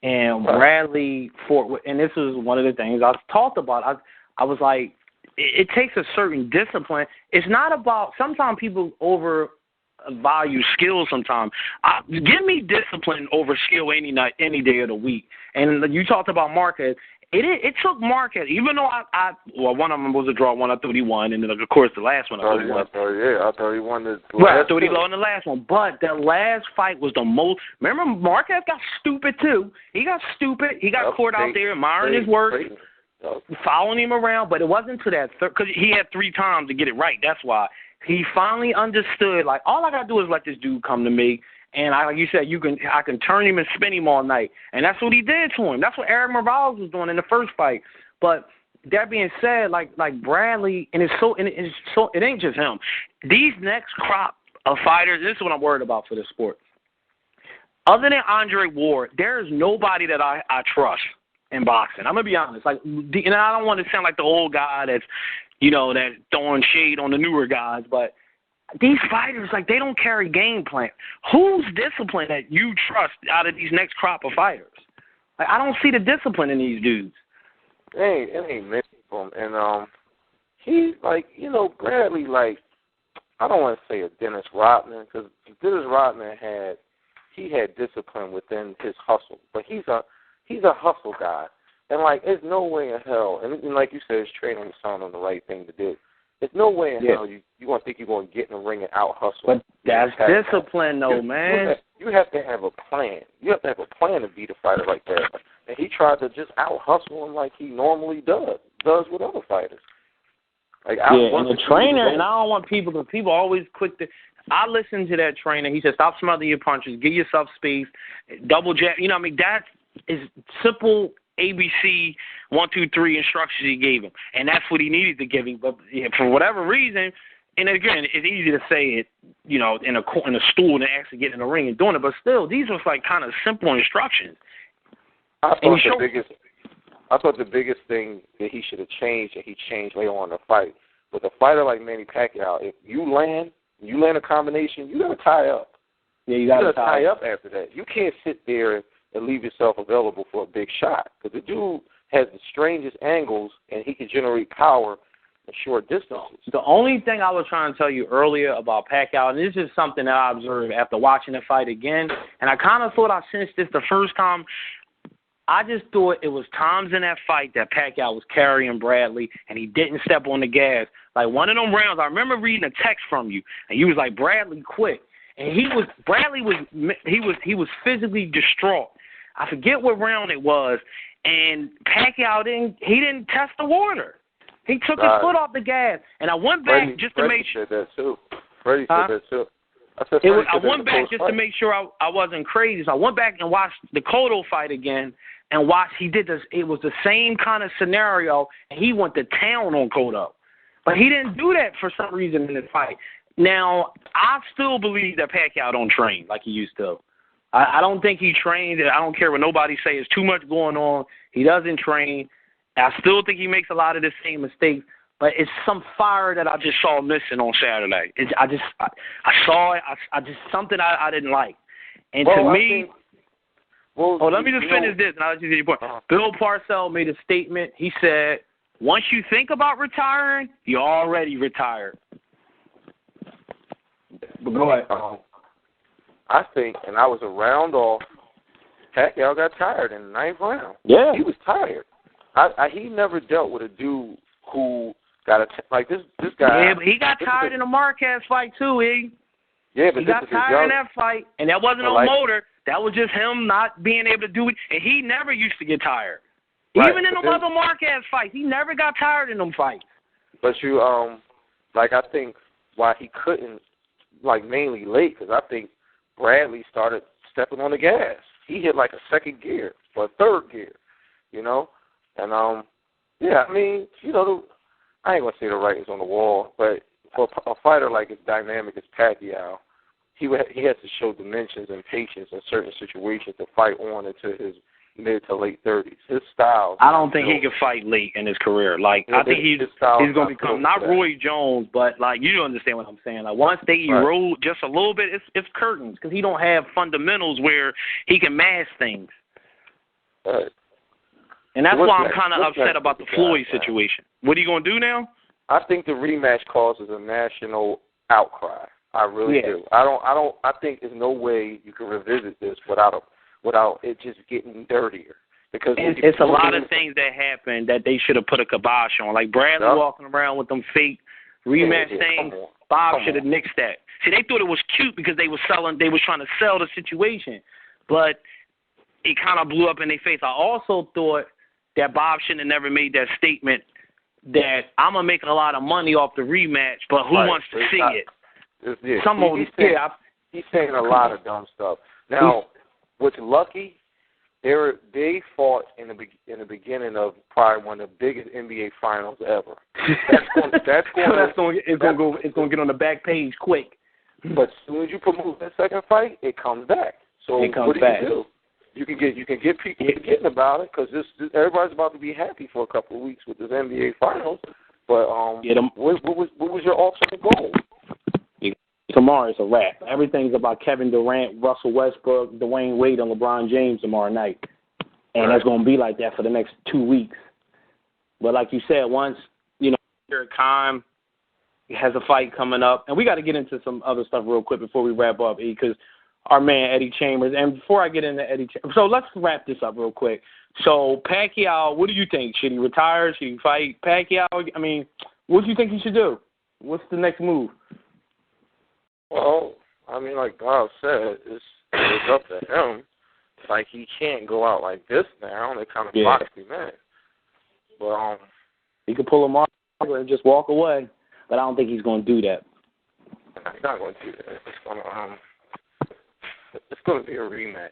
And Bradley fought, and this is one of the things I talked about. I was like, it takes a certain discipline. It's not about, sometimes people overvalue skill sometimes. Give me discipline over skill any night, any day of the week. And you talked about Marquez. It took Marquez, even though one of them was a draw, one I thought he won, and then of course the last one I thought he won. I thought he won the last one. I thought he won the last one, but the last fight was the most. Remember, Marquez got stupid too. He got stupid. He got caught out there admiring his work, following him around. But it wasn't to that because he had 3 times to get it right. That's why he finally understood. Like all I gotta do is let this dude come to me. And like you said, I can turn him and spin him all night, and that's what he did to him. That's what Eric Morales was doing in the first fight. But that being said, like Bradley, and it ain't just him. These next crop of fighters, this is what I'm worried about for this sport. Other than Andre Ward, there is nobody that I trust in boxing. I'm gonna be honest. And I don't want to sound like the old guy that's that's throwing shade on the newer guys, but these fighters, they don't carry game plan. Who's disciplined that you trust out of these next crop of fighters? I don't see the discipline in these dudes. It ain't many of them. And he's Bradley, I don't want to say a Dennis Rodman, because Dennis Rodman had discipline within his hustle. But he's a hustle guy. And, there's no way in hell, and like you said, his training was telling him the right thing to do. There's no way in hell you going to think you're going to get in the ring and out-hustle. But that's discipline, though, man. You have to have a plan. You have to have a plan to beat a fighter like that. And he tried to just out-hustle him like he normally does with other fighters. And the trainer, and I don't want people, because people always quick to, I listened to that trainer. He said, stop smothering your punches, give yourself space, double jab. That is simple ABC 1, 2, 3 instructions he gave him, and that's what he needed to give him. But for whatever reason, and again, it's easy to say it, in a stool and actually get in the ring and doing it. But still, these was kind of simple instructions. I thought the biggest thing that he should have changed, and he changed later on in the fight, with a fighter like Manny Pacquiao, if you land a combination, you got to tie up. Yeah, you got to tie up after that. You can't sit there and leave yourself available for a big shot, because the dude has the strangest angles, and he can generate power in short distances. The only thing I was trying to tell you earlier about Pacquiao, and this is something that I observed after watching the fight again, and I kind of thought I sensed this the first time. I just thought it was times in that fight that Pacquiao was carrying Bradley, and he didn't step on the gas. One of them rounds, I remember reading a text from you, and you was like, Bradley quit. And Bradley was physically distraught. I forget what round it was, and Pacquiao didn't test the water. He took his foot off the gas, and I went back just to make sure. Freddie said that too. Freddie said that too. I went back just to make sure I wasn't crazy. So I went back and watched the Cotto fight again, and watched. He did this. It was the same kind of scenario, and he went to town on Cotto. But he didn't do that for some reason in this fight. Now, I still believe that Pacquiao don't train like he used to. I don't think he trained. I don't care what nobody says. There's too much going on. He doesn't train. I still think he makes a lot of the same mistakes. But it's some fire that I just saw missing on Saturday. I saw it. I just something I didn't like. And to me, let me just finish this, and I'll just get your point. Bill Parcells made a statement. He said, once you think about retiring, you're already retired. But go ahead. I think, and I was a round off, Pacquiao got tired in the 9th round. Yeah. He was tired. He never dealt with a dude who got like this guy. Yeah, but he got tired in the Marquez fight, too, Yeah, but he got tired in that fight, and that wasn't a motor. That was just him not being able to do it. And he never used to get tired. Right, even in the other Marquez fights, he never got tired in them fights. But you, I think why he couldn't, mainly late, because I think Bradley started stepping on the gas. He hit like a second gear or a third gear, And, yeah, I mean, I ain't going to say the writing's on the wall, but for a fighter like as dynamic as Pacquiao, he has to show dimensions and patience in certain situations to fight on into his mid to late 30s. His style. I don't think he can fight late in his career. I think he's going to become not Roy Jones, but you understand what I'm saying. Once they erode just a little bit, it's curtains because he don't have fundamentals where he can mask things. Right. And that's why I'm kind of upset about the Floyd situation. What are you going to do now? I think the rematch causes a national outcry. I really do. I think there's no way you can revisit this without it just getting dirtier. Because it's a lot of things that happened that they should have put a kibosh on. Like Bradley walking around with them fake rematch things. Bob should have nixed that. See, they thought it was cute because they was trying to sell the situation. But it kind of blew up in their face. I also thought that Bob shouldn't have never made that statement that I'm going to make a lot of money off the rematch, but who wants to see it? He's saying a lot of dumb stuff. Now, what's lucky, they fought in the beginning of probably one of the biggest NBA finals ever. It's going to get on the back page quick. But as soon as you promote that second fight, it comes back. So what do you do? You can get people forgetting about it because everybody's about to be happy for a couple of weeks with this NBA finals. But what was your ultimate goal? Tomorrow it's a wrap. Everything's about Kevin Durant, Russell Westbrook, Dwayne Wade, and LeBron James tomorrow night. And it's going to be like that for the next 2 weeks. But like you said, once, Eric Kime has a fight coming up, and we got to get into some other stuff real quick before we wrap up, because our man Eddie Chambers, and before I get into Eddie Chambers, so let's wrap this up real quick. So Pacquiao, what do you think? Should he retire? Should he fight Pacquiao? I mean, what do you think he should do? What's the next move? Well, I mean, like Bob said, it's up to him. He can't go out like this now. They kind of box him in. But he could pull a Mark and just walk away. But I don't think he's going to do that. He's not going to do that. It's going to be a rematch,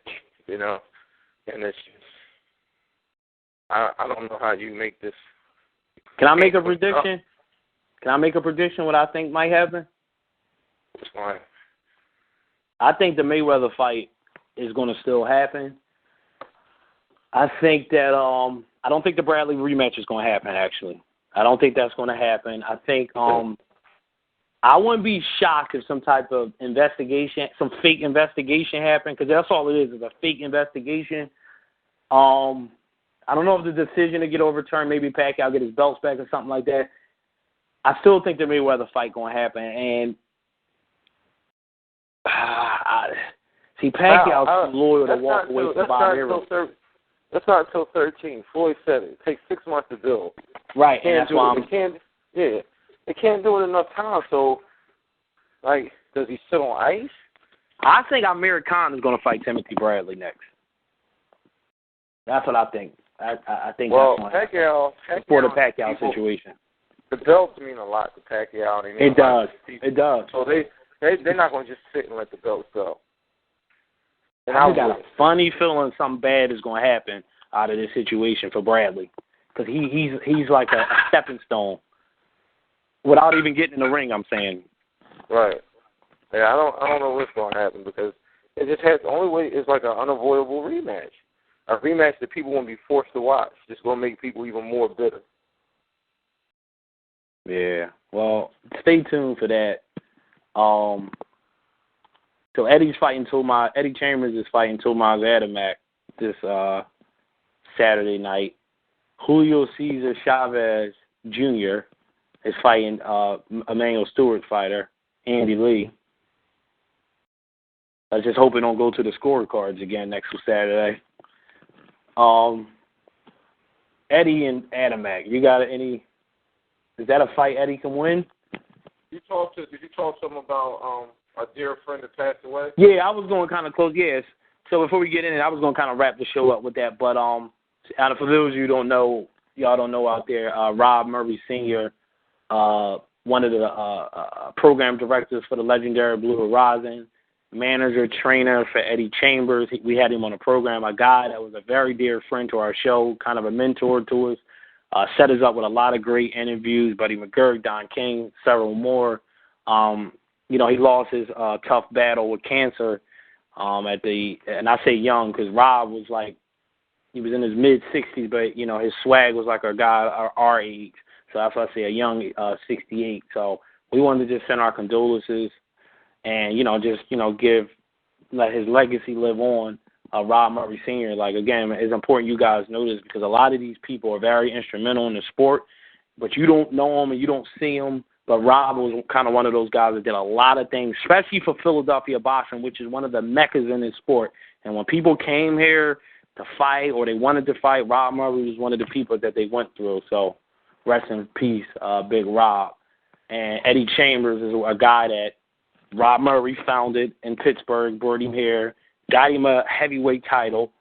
And it's just, I don't know how you make this. Can I make a prediction? Can I make a prediction what I think might happen? What's going? I think the Mayweather fight is going to still happen. I think that I don't think the Bradley rematch is going to happen. Actually, I don't think that's going to happen. I think I wouldn't be shocked if some type of investigation, some fake investigation happened, because that's all it is a fake investigation. I don't know if the decision to get overturned, maybe Pacquiao get his belts back or something like that. I still think the Mayweather fight going to happen, and see, Pacquiao's too loyal to walk away from Bob Arum. That's not until 13. Floyd said it. It takes 6 months to build. Right, and that's why they can't do it enough time. So, does he sit on ice? I think Amir Khan is going to fight Timothy Bradley next. That's what I think. I think that's going to happen for the Pacquiao situation. The belts mean a lot to Pacquiao. It does. It does. So they're not going to just sit and let the belts go. And I got a funny feeling something bad is going to happen out of this situation for Bradley, because he's like a stepping stone. Without even getting in the ring, I'm saying. Right. Yeah, I don't know what's going to happen because it just has, the only way is like an unavoidable rematch. A rematch that people won't be forced to watch. Just going to make people even more bitter. Yeah. Well, stay tuned for that. So Eddie Chambers is fighting Tomas Adamek this Saturday night. Julio Cesar Chavez Jr. is fighting Emmanuel Stewart's fighter, Andy Lee. I just hope it don't go to the scorecards again next Saturday. Eddie and Adamek, you got any? Is that a fight Eddie can win? Did you talk to him about a dear friend that passed away? Yeah, I was going kind of close. Yes. So before we get in it, I was going to kind of wrap the show up with that. But for those of you who don't know, y'all don't know out there, Rob Murray Sr., one of the program directors for the legendary Blue Horizon, manager, trainer for Eddie Chambers. We had him on the program, a guy that was a very dear friend to our show, kind of a mentor to us, set us up with a lot of great interviews, Buddy McGurk, Don King, several more. He lost his tough battle with cancer and I say young because Rob was like, he was in his mid-60s, but, his swag was like a guy our age. So that's why I say a young 68. So we wanted to just send our condolences and, let his legacy live on. Rob Murray Sr., again, it's important you guys know this because a lot of these people are very instrumental in the sport, but you don't know them and you don't see them. But Rob was kind of one of those guys that did a lot of things, especially for Philadelphia boxing, which is one of the meccas in this sport. And when people came here to fight or they wanted to fight, Rob Murray was one of the people that they went through. So rest in peace, Big Rob. And Eddie Chambers is a guy that Rob Murray founded in Pittsburgh, brought him here, got him a heavyweight title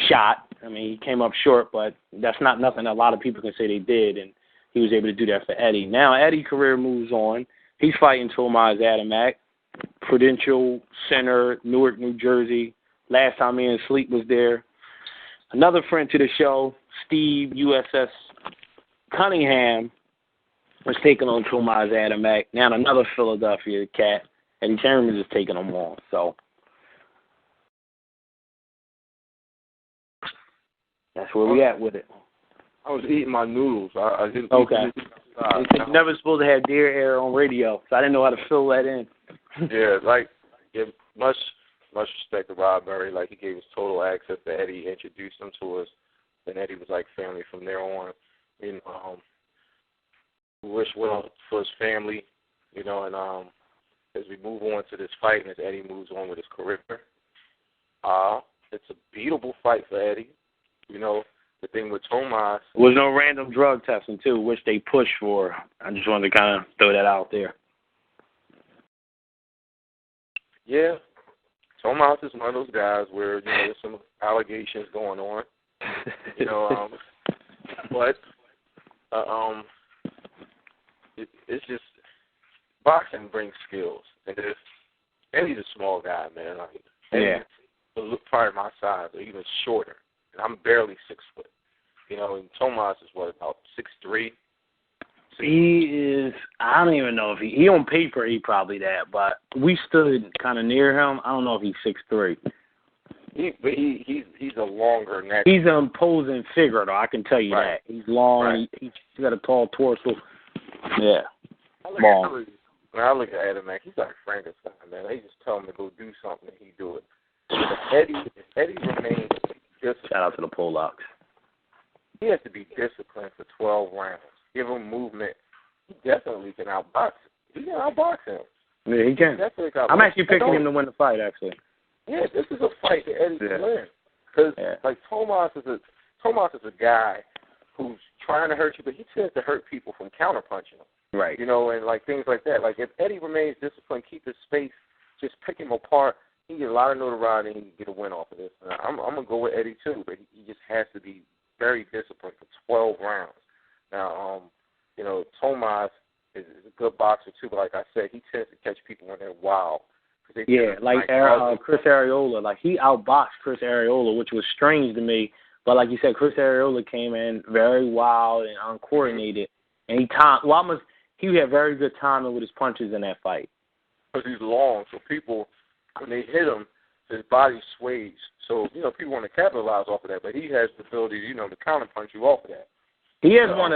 shot. I mean, he came up short, but that's not nothing a lot of people can say they did, and he was able to do that for Eddie. Now, Eddie's career moves on. He's fighting Tomas Adamek, Prudential Center, Newark, New Jersey. Last time me and Sleep was there. Another friend to the show, Steve USS Cunningham, was taking on Tomas Adamek. Now another Philadelphia cat, Eddie Chambers is taking him on. So that's where we at with it. I was eating my noodles. I didn't. Okay. You're never supposed to have deer air on radio, so I didn't know how to fill that in. Much respect to Rob Murray. He gave us total access to Eddie, introduced him to us, and Eddie was like family from there on. Wish well for his family, and as we move on to this fight and as Eddie moves on with his career, it's a beatable fight for Eddie. The thing with Tomas was no random drug testing too, which they pushed for. I just wanted to kind of throw that out there. Yeah, Tomas is one of those guys where there's some allegations going on. But it's just boxing brings skills, and Eddie's a small guy, man. Eddie's probably my size or even shorter. And I'm barely 6 foot, and Tomas is about 6'3". He is. I don't even know if he on paper he probably that, but we stood kind of near him. I don't know if he's 6'3". He's a longer neck. He's an imposing figure, though. I can tell you that. He's long. Right. He's got a tall torso. Yeah. When I look at Adamek, he's like Frankenstein, man. They just tell him to go do something and he do it. Eddie remains. Shout out to the Polacks. He has to be disciplined for 12 rounds. Give him movement. He definitely can outbox him. He can outbox him. Yeah, he can. I'm actually picking him to win the fight, actually. Yeah, this is a fight that Eddie can win. Because, Tomas is a guy who's trying to hurt you, but he tends to hurt people from counterpunching him. Right. And, things like that. If Eddie remains disciplined, keep his space, just pick him apart, he can get a lot of notoriety and he can get a win off of this. I'm going to go with Eddie, too, but he just has to be very disciplined for 12 rounds. Now, Tomas is a good boxer, too, but like I said, he tends to catch people when they're wild. Chris Arreola, he outboxed Chris Arreola, which was strange to me. But like you said, Chris Arreola came in very wild and uncoordinated, and he had very good timing with his punches in that fight. Because he's long, so people, when they hit him, his body sways. So, people want to capitalize off of that, but he has the ability, to counterpunch you off of that. He is one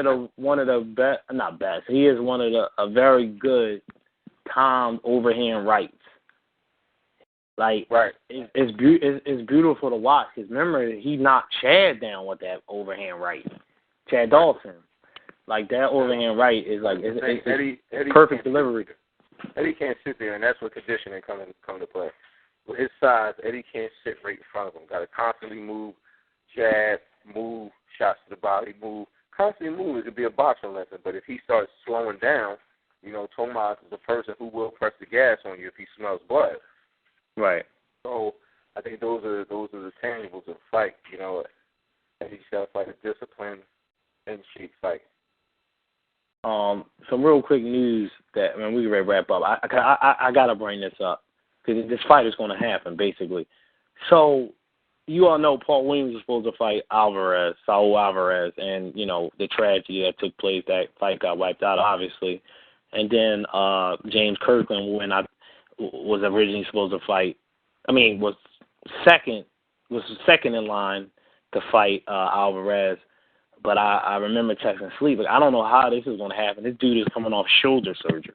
of the best, not best. He is one of a very good timed overhand rights. Like, right. It's beautiful to watch. Because remember, he knocked Chad down with that overhand right. Chad Dalton. Like, that overhand right is like, it's Eddie perfect delivery. Eddie can't sit there, and that's where conditioning come to play. With his size, Eddie can't sit right in front of him. Got to constantly move, jab, move, shots to the body, move. Constantly move. It could be a boxing lesson, but if he starts slowing down, Tomas is a person who will press the gas on you if he smells blood. Right. So I think those are the tangibles of fight. Eddie shall fight a discipline and shape fight. Some real quick news that we can wrap up. I gotta bring this up because this fight is going to happen basically. So you all know Paul Williams was supposed to fight Alvarez, Saul Alvarez, and the tragedy that took place. That fight got wiped out, obviously, and then James Kirkland, was originally supposed to fight. Was second in line to fight Alvarez. But I remember texting Sleep. I don't know how this is going to happen. This dude is coming off shoulder surgery.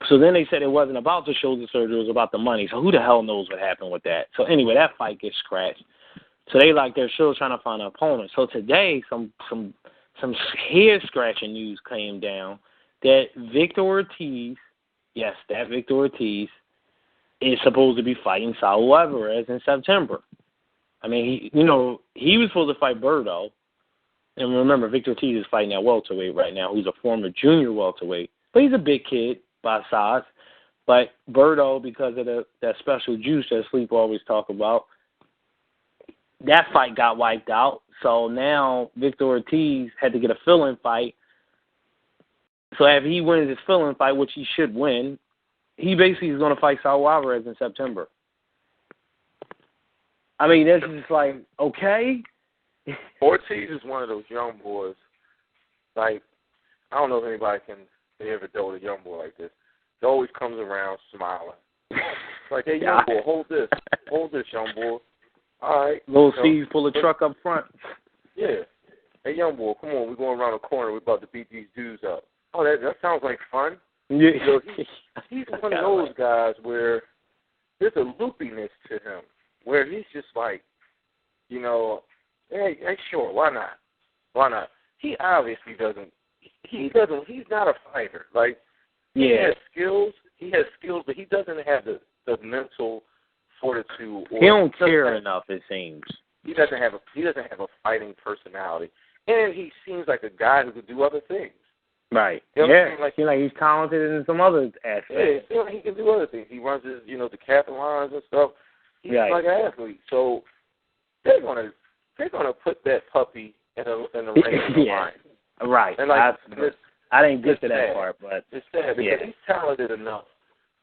So then they said it wasn't about the shoulder surgery. It was about the money. So who the hell knows what happened with that? So anyway, that fight gets scratched. So they're still trying to find an opponent. So today, some hair-scratching news came down that Victor Ortiz, yes, that Victor Ortiz, is supposed to be fighting Saul Alvarez in September. He was supposed to fight Berto. And remember, Victor Ortiz is fighting at welterweight right now, who's a former junior welterweight. But he's a big kid by size. But Berto, because of that special juice that Sleep always talk about, that fight got wiped out. So now Victor Ortiz had to get a fill-in fight. So if he wins his fill-in fight, which he should win, he basically is going to fight Saul Alvarez in September. This is like, okay. Ortiz is one of those young boys. Like, I don't know if anybody can ever deal with a young boy like this. He always comes around smiling. Like, hey, young boy, hold this, young boy. All right. Little C's pull a truck up front. Yeah. Hey, young boy, come on, we're going around the corner. We're about to beat these dudes up. Oh, that sounds like fun. Yeah. He's one of those guys where there's a loopiness to him, where he's just like, hey, sure, why not? He obviously doesn't. He's not a fighter. Like, he has skills, but he doesn't have the mental fortitude. He don't care enough, it seems. He doesn't have a fighting personality, and he seems like a guy who could do other things. Right. Like he's talented in some other aspects. Yeah, he can do other things. He runs his, the cap lines and stuff. He's like an athlete. So they're gonna put that puppy in the ring. Yeah. Right. And I didn't get to that part, but it's sad because he's talented enough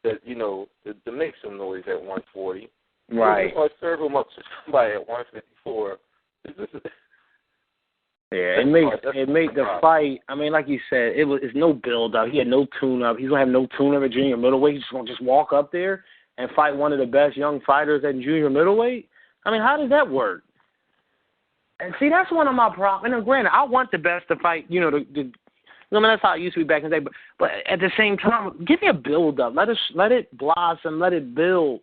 that to make some noise at 140. Right. Or serve him up to somebody at 154. Yeah, it made the fight. Like you said, it's no build up. He had no tune up. He's gonna have no tune up at junior middleweight. He's just gonna walk up there and fight one of the best young fighters at junior middleweight. How does that work? And see, that's one of my problems. And granted, I want the best to fight. That's how it used to be back in the day. But at the same time, give me a build up. Let it blossom. Let it build.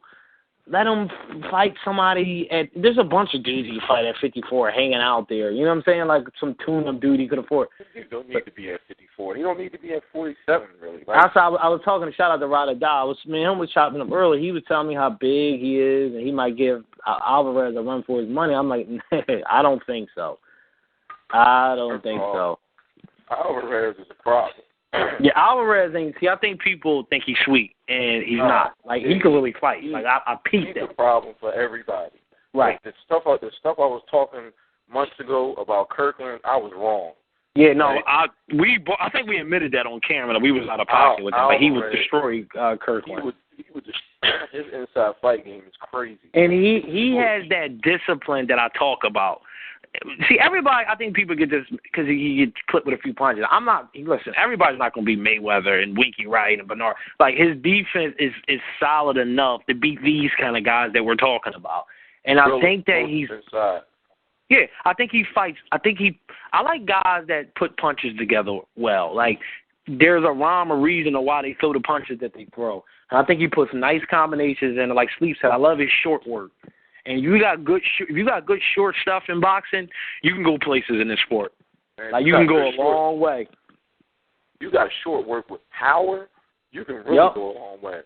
Let him fight somebody there's a bunch of dudes you fight at 54 hanging out there. You know what I'm saying? Like some tune-up dude he could afford. You don't need to be at 54. You don't need to be at 47, really. Like, I was talking to shout out to Rada Da. Him was chopping up early. He was telling me how big he is, and he might give Alvarez a run for his money. I'm like, I don't think so. I don't think so. Alvarez is a problem. Yeah, Alvarez ain't. See, I think people think he's sweet, and he's not. Like, he can really fight. Like, I peeped he's it. a problem for everybody. Right. Like, the stuff I was talking months ago about Kirkland, I was wrong. Yeah, no, I think we admitted that on camera that we was out of pocket with him. Like, he would destroy Kirkland. He would his inside fight game is crazy. And he has that discipline that I talk about. see, everybody, I think people get this because he gets clipped with a few punches. Listen, everybody's not going to be Mayweather and Winky Wright and Bernard. Like, his defense is solid enough to beat these kind of guys that we're talking about. And I think that he's inside. Yeah, I think he fights. I like guys that put punches together well. Like, there's a rhyme or reason of why they throw the punches that they throw. And I think he puts nice combinations in. Like Sleep said, I love his short work. And if you got good short stuff in boxing, you can go places in this sport. Man, like, you can go a long way. You got short work with power, you can really go a long way.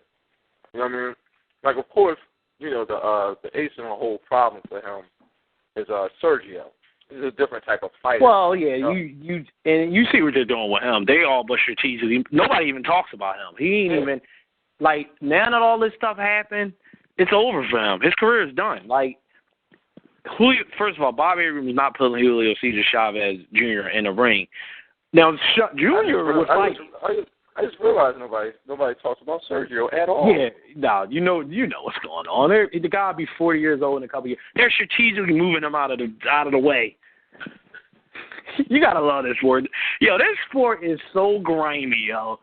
You know what I mean? Like, of course, you know, the ace in the whole problem for him is Sergio. He's a different type of fighter. Well, yeah, you see what they're doing with him. They all but strategically. Nobody even talks about him. He ain't even, like, now that all this stuff happened, it's over for him. His career is done. Like, first of all, Bob Arum is not putting Julio Cesar Chavez Jr. in the ring. Now, Junior would fight. I just realized nobody talks about Sergio at all. Yeah, no, you know what's going on. The guy will be 40 years old in a couple of years. They're strategically moving him out of the way. You gotta love this sport. Yo, this sport is so grimy, yo.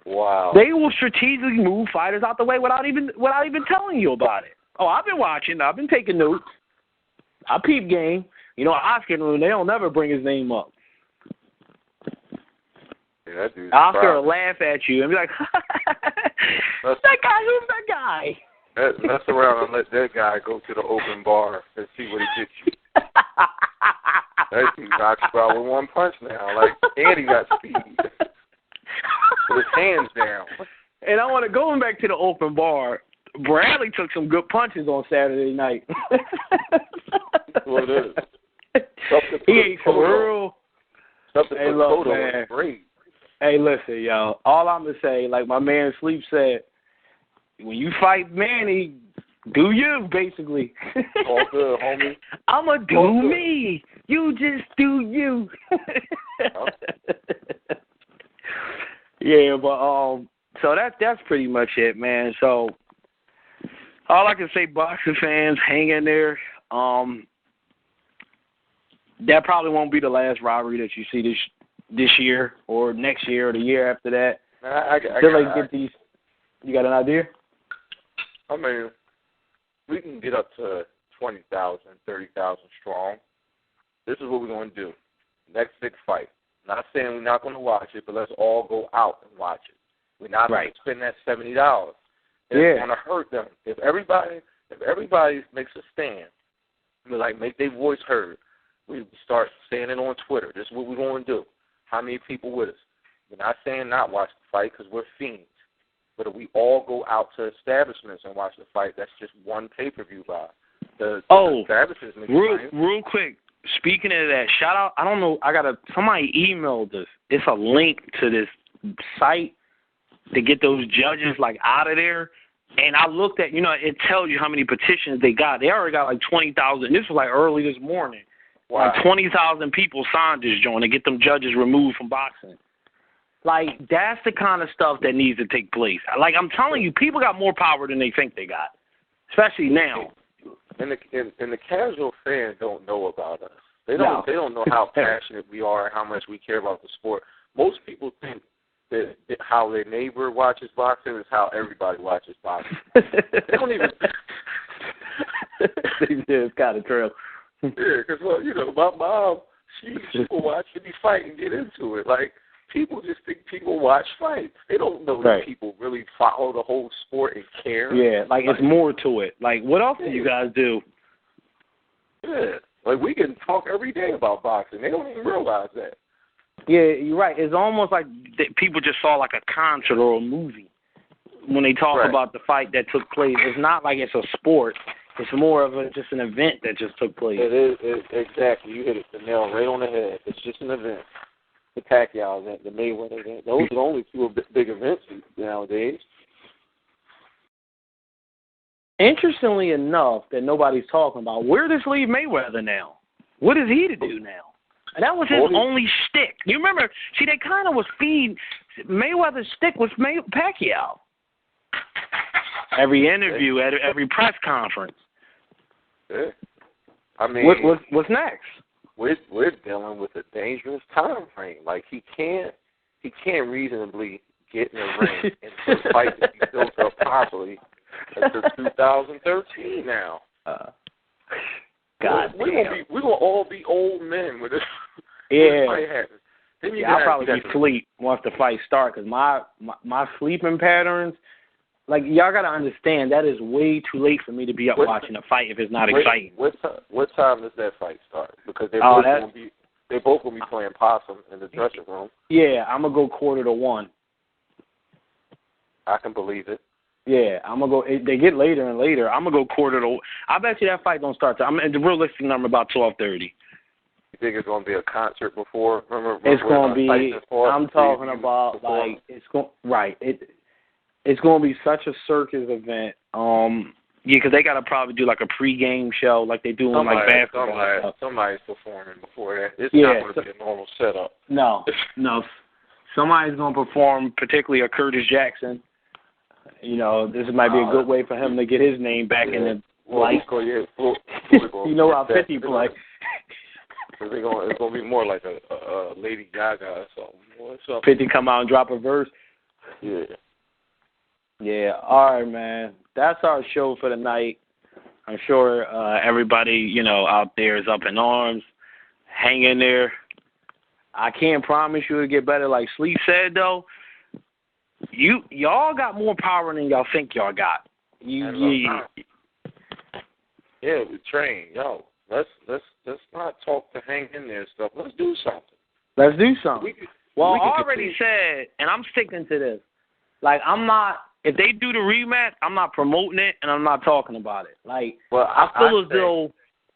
Wow. They will strategically move fighters out the way without even telling you about it. Oh, I've been watching. I've been taking notes. I peep game. You know, Oscar, they don't never bring his name up. Yeah, that dude's Oscar will laugh at you and be like, that guy, who's that guy? Mess around and let that guy go to the open bar and see what he gets you. That dude knocks you out with one punch now. Like, and he got speed. With his hands down. And I want to go back to the open bar. Bradley took some good punches on Saturday night. What it is. He ate some real. Hey, look, man. Great. Hey, listen, yo. All I'm going to say, like my man Sleep said, when you fight Manny, do you, basically. All good, homie. I'm going to do me. You just do you. Yeah, but so that's pretty much it, man. So all I can say, boxing fans, hang in there. That probably won't be the last robbery that you see this year or next year or the year after that. You got an idea? I mean, we can get up to 20,000, 30,000 strong. This is what we're going to do. Next big fight. Not saying we're not going to watch it, but let's all go out and watch it. We're not going to spend that $70. It's going to hurt them. If everybody makes a stand, like make their voice heard, we start saying it on Twitter. This is what we're going to do. How many people with us? We're not saying not watch the fight because we're fiends. But if we all go out to establishments and watch the fight, that's just one pay-per-view buy. The establishments make real quick. Speaking of that, shout out, I don't know, somebody emailed this. It's a link to this site to get those judges, like, out of there. And I looked at, it tells you how many petitions they got. They already got, like, 20,000. This was, like, early this morning. Wow. Like, 20,000 people signed this joint to get them judges removed from boxing. Like, that's the kind of stuff that needs to take place. Like, I'm telling you, people got more power than they think they got, especially now. And the casual fan don't know about us. They don't know how passionate we are and how much we care about the sport. Most people think that how their neighbor watches boxing is how everybody watches boxing. They don't even. It's kind of true. Yeah, because my mom, she will watch any fight and get into it. Like, people just think people watch fights. They don't know that people really follow the whole sport and care. Yeah, like it's more to it. Like, what else do you guys do? Yeah, like we can talk every day about boxing. They don't even realize that. Yeah, you're right. It's almost like people just saw like a concert or a movie when they talk about the fight that took place. It's not like it's a sport. It's more of just an event that just took place. It is exactly. You hit it the nail right on the head. It's just an event. The Pacquiao event, the Mayweather event. Those are the only two big events nowadays. Interestingly enough, that nobody's talking about, where does leave Mayweather now? What is he to do now? And that was his only shtick. You remember, they kind of was feeding. Mayweather's shtick was Pacquiao. Every interview, every press conference. Yeah. I mean, what's next? We're dealing with a dangerous time frame. Like he can't reasonably get in the ring and the fight to be built up properly until 2013 now. God we're gonna all be old men with this. Yeah. Fight happens. Then I'll probably be asleep once the fight starts because my sleeping patterns, like y'all gotta understand, that is way too late for me to be up watching a fight if it's not exciting. What time does that fight start? Because they're both gonna be playing possum in the dressing room. Yeah, I'm gonna go 1:45. I can believe it. Yeah, I'm gonna go. They get later and later. I'm gonna go 1:45. I bet you that fight don't start till the realistic number about 12:30. You think it's gonna be a concert before? Remember it's gonna be. I'm talking about before? Like it's going right. It's gonna be such a circus event. Yeah, because they gotta probably do like a pregame show like they do in like basketball. Somebody's performing before that. It's not gonna be a normal setup. No. Somebody's gonna perform, particularly a Curtis Jackson. You know, this might be a good way for him to get his name back in the light. You know how 50 play. It's gonna be more like a Lady Gaga or something. What's up? 50 come out and drop a verse. Yeah. Yeah. All right, man. That's our show for the night. I'm sure everybody, out there is up in arms. Hang in there. I can't promise you it'll get better. Like Sleep said, though, y'all got more power than y'all think y'all got. Yeah, we train. Yo, let's not talk to hang in there and stuff. Let's do something. I already said, and I'm sticking to this. Like, I'm not. If they do the rematch, I'm not promoting it and I'm not talking about it. Like, well, I feel as though.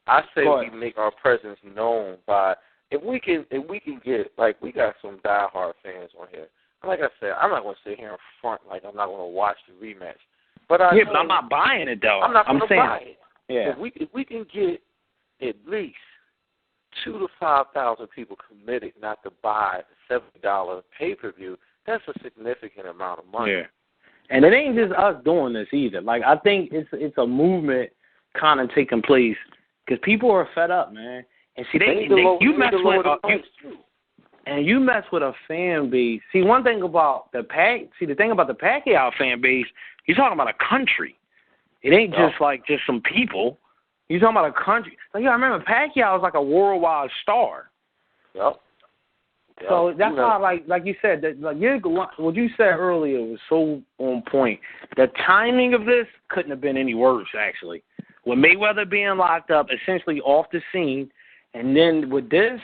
I say we make our presence known by if we can get, like, we got some diehard fans on here. Like I said, I'm not going to sit here in front like I'm not going to watch the rematch. But I'm not buying it, though. I'm not going to buy it. Yeah. If we can get at least 2,000 to 5,000 people committed not to buy the $70 pay-per-view, that's a significant amount of money. Yeah. And it ain't just us doing this either. Like, I think it's a movement kind of taking place because people are fed up, man. And see, you mess with a fan base. See, one thing about the thing about the Pacquiao fan base, you're talking about a country. It ain't just some people. You're talking about a country. Like, I remember Pacquiao was like a worldwide star. Yep. So that's why, like you said, that what you said earlier was so on point. The timing of this couldn't have been any worse, actually. With Mayweather being locked up, essentially off the scene, and then with this,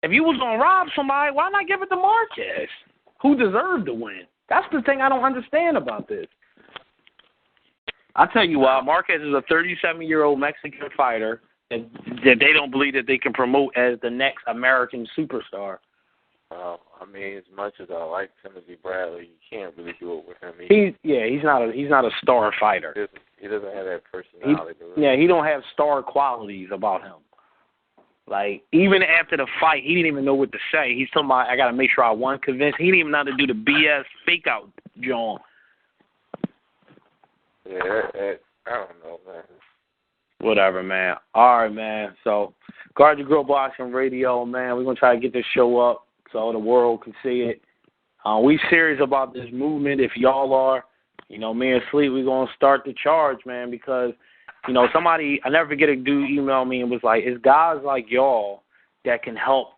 if you was going to rob somebody, why not give it to Marquez, who deserved to win? That's the thing I don't understand about this. I'll tell you why. Marquez is a 37-year-old Mexican fighter that they don't believe that they can promote as the next American superstar. I mean, as much as I like Timothy Bradley, you can't really do it with him. He's not a star fighter. He doesn't have that personality. He don't have star qualities about him. Like, even after the fight, he didn't even know what to say. He's talking about, I got to make sure I won convinced. He didn't even know how to do the BS fake-out, John. Yeah, I don't know, man. Whatever, man. All right, man. So, Guard Your Girl Boxing Radio, man. We're going to try to get this show up so the world can see it. We serious about this movement. If y'all are, me and Sleep, we're going to start the charge, man, because, somebody, I never forget, a dude emailed me and was like, it's guys like y'all that can help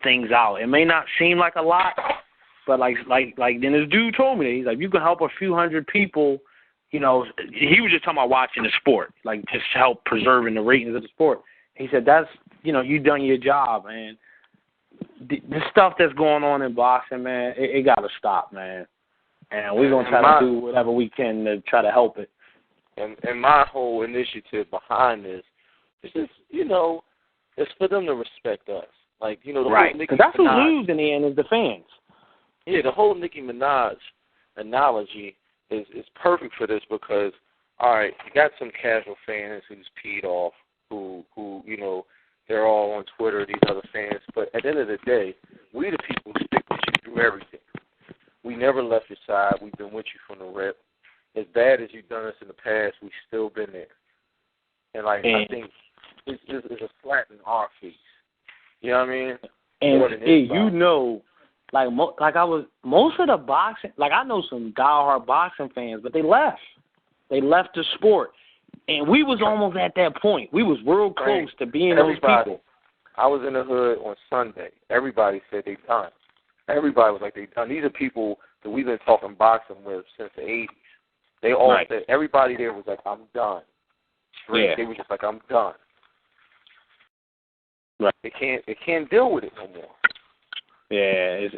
things out. It may not seem like a lot, but like then this dude told me that. He's like, you can help a few hundred people. He was just talking about watching the sport, like just help preserving the ratings of the sport. He said, that's, you done your job, man. The stuff that's going on in boxing, man, it got to stop, man. And we're going to try to do whatever we can to try to help it. And my whole initiative behind this is just, it's for them to respect us. Like, the right. whole Nicki Because that's who Minaj, loses in the end is the fans. Yeah, the whole Nicki Minaj analogy is perfect for this because, all right, you got some casual fans who's peed off, who they're all on Twitter, these other fans. But at the end of the day, we the people who stick with you through everything. We never left your side. We've been with you from the rip. As bad as you've done us in the past, we still I think it's a slap in our face. You know what I mean? And you know, like I was most of the boxing. Like I know some diehard boxing fans, but they left. They left the sport, and we was almost at that point. We was real close to being those people. I was in the hood on Sunday. Everybody said they done. Everybody was like they done. These are people that we've been talking boxing with since the 80s. They all said, everybody there was like, I'm done. Straight. Yeah. They were just like, I'm done. Right. They can't deal with it no more. Yeah,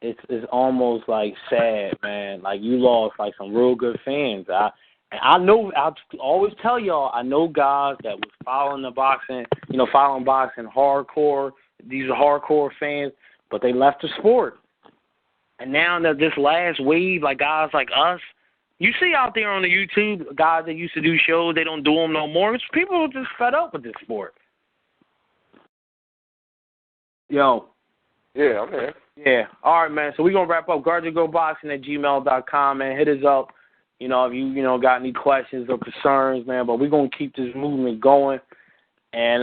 it's almost like sad, man. Like you lost like some real good fans. I know. I always tell y'all. I know guys that was following the boxing. You know, following boxing hardcore. These are hardcore fans, but they left the sport. And now that this last wave, like guys like us, you see out there on the YouTube, guys that used to do shows, they don't do them no more. It's people are just fed up with this sport. Yo. Yeah, I'm here. Yeah. All right, man. So we're going to wrap up. GuardYourGoBoxing@gmail.com, man. Hit us up. You know, if you got any questions or concerns, man. But we're going to keep this movement going. And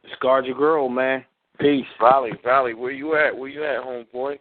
just guard your girl, man. Peace. Valley, where you at? Where you at, homeboy?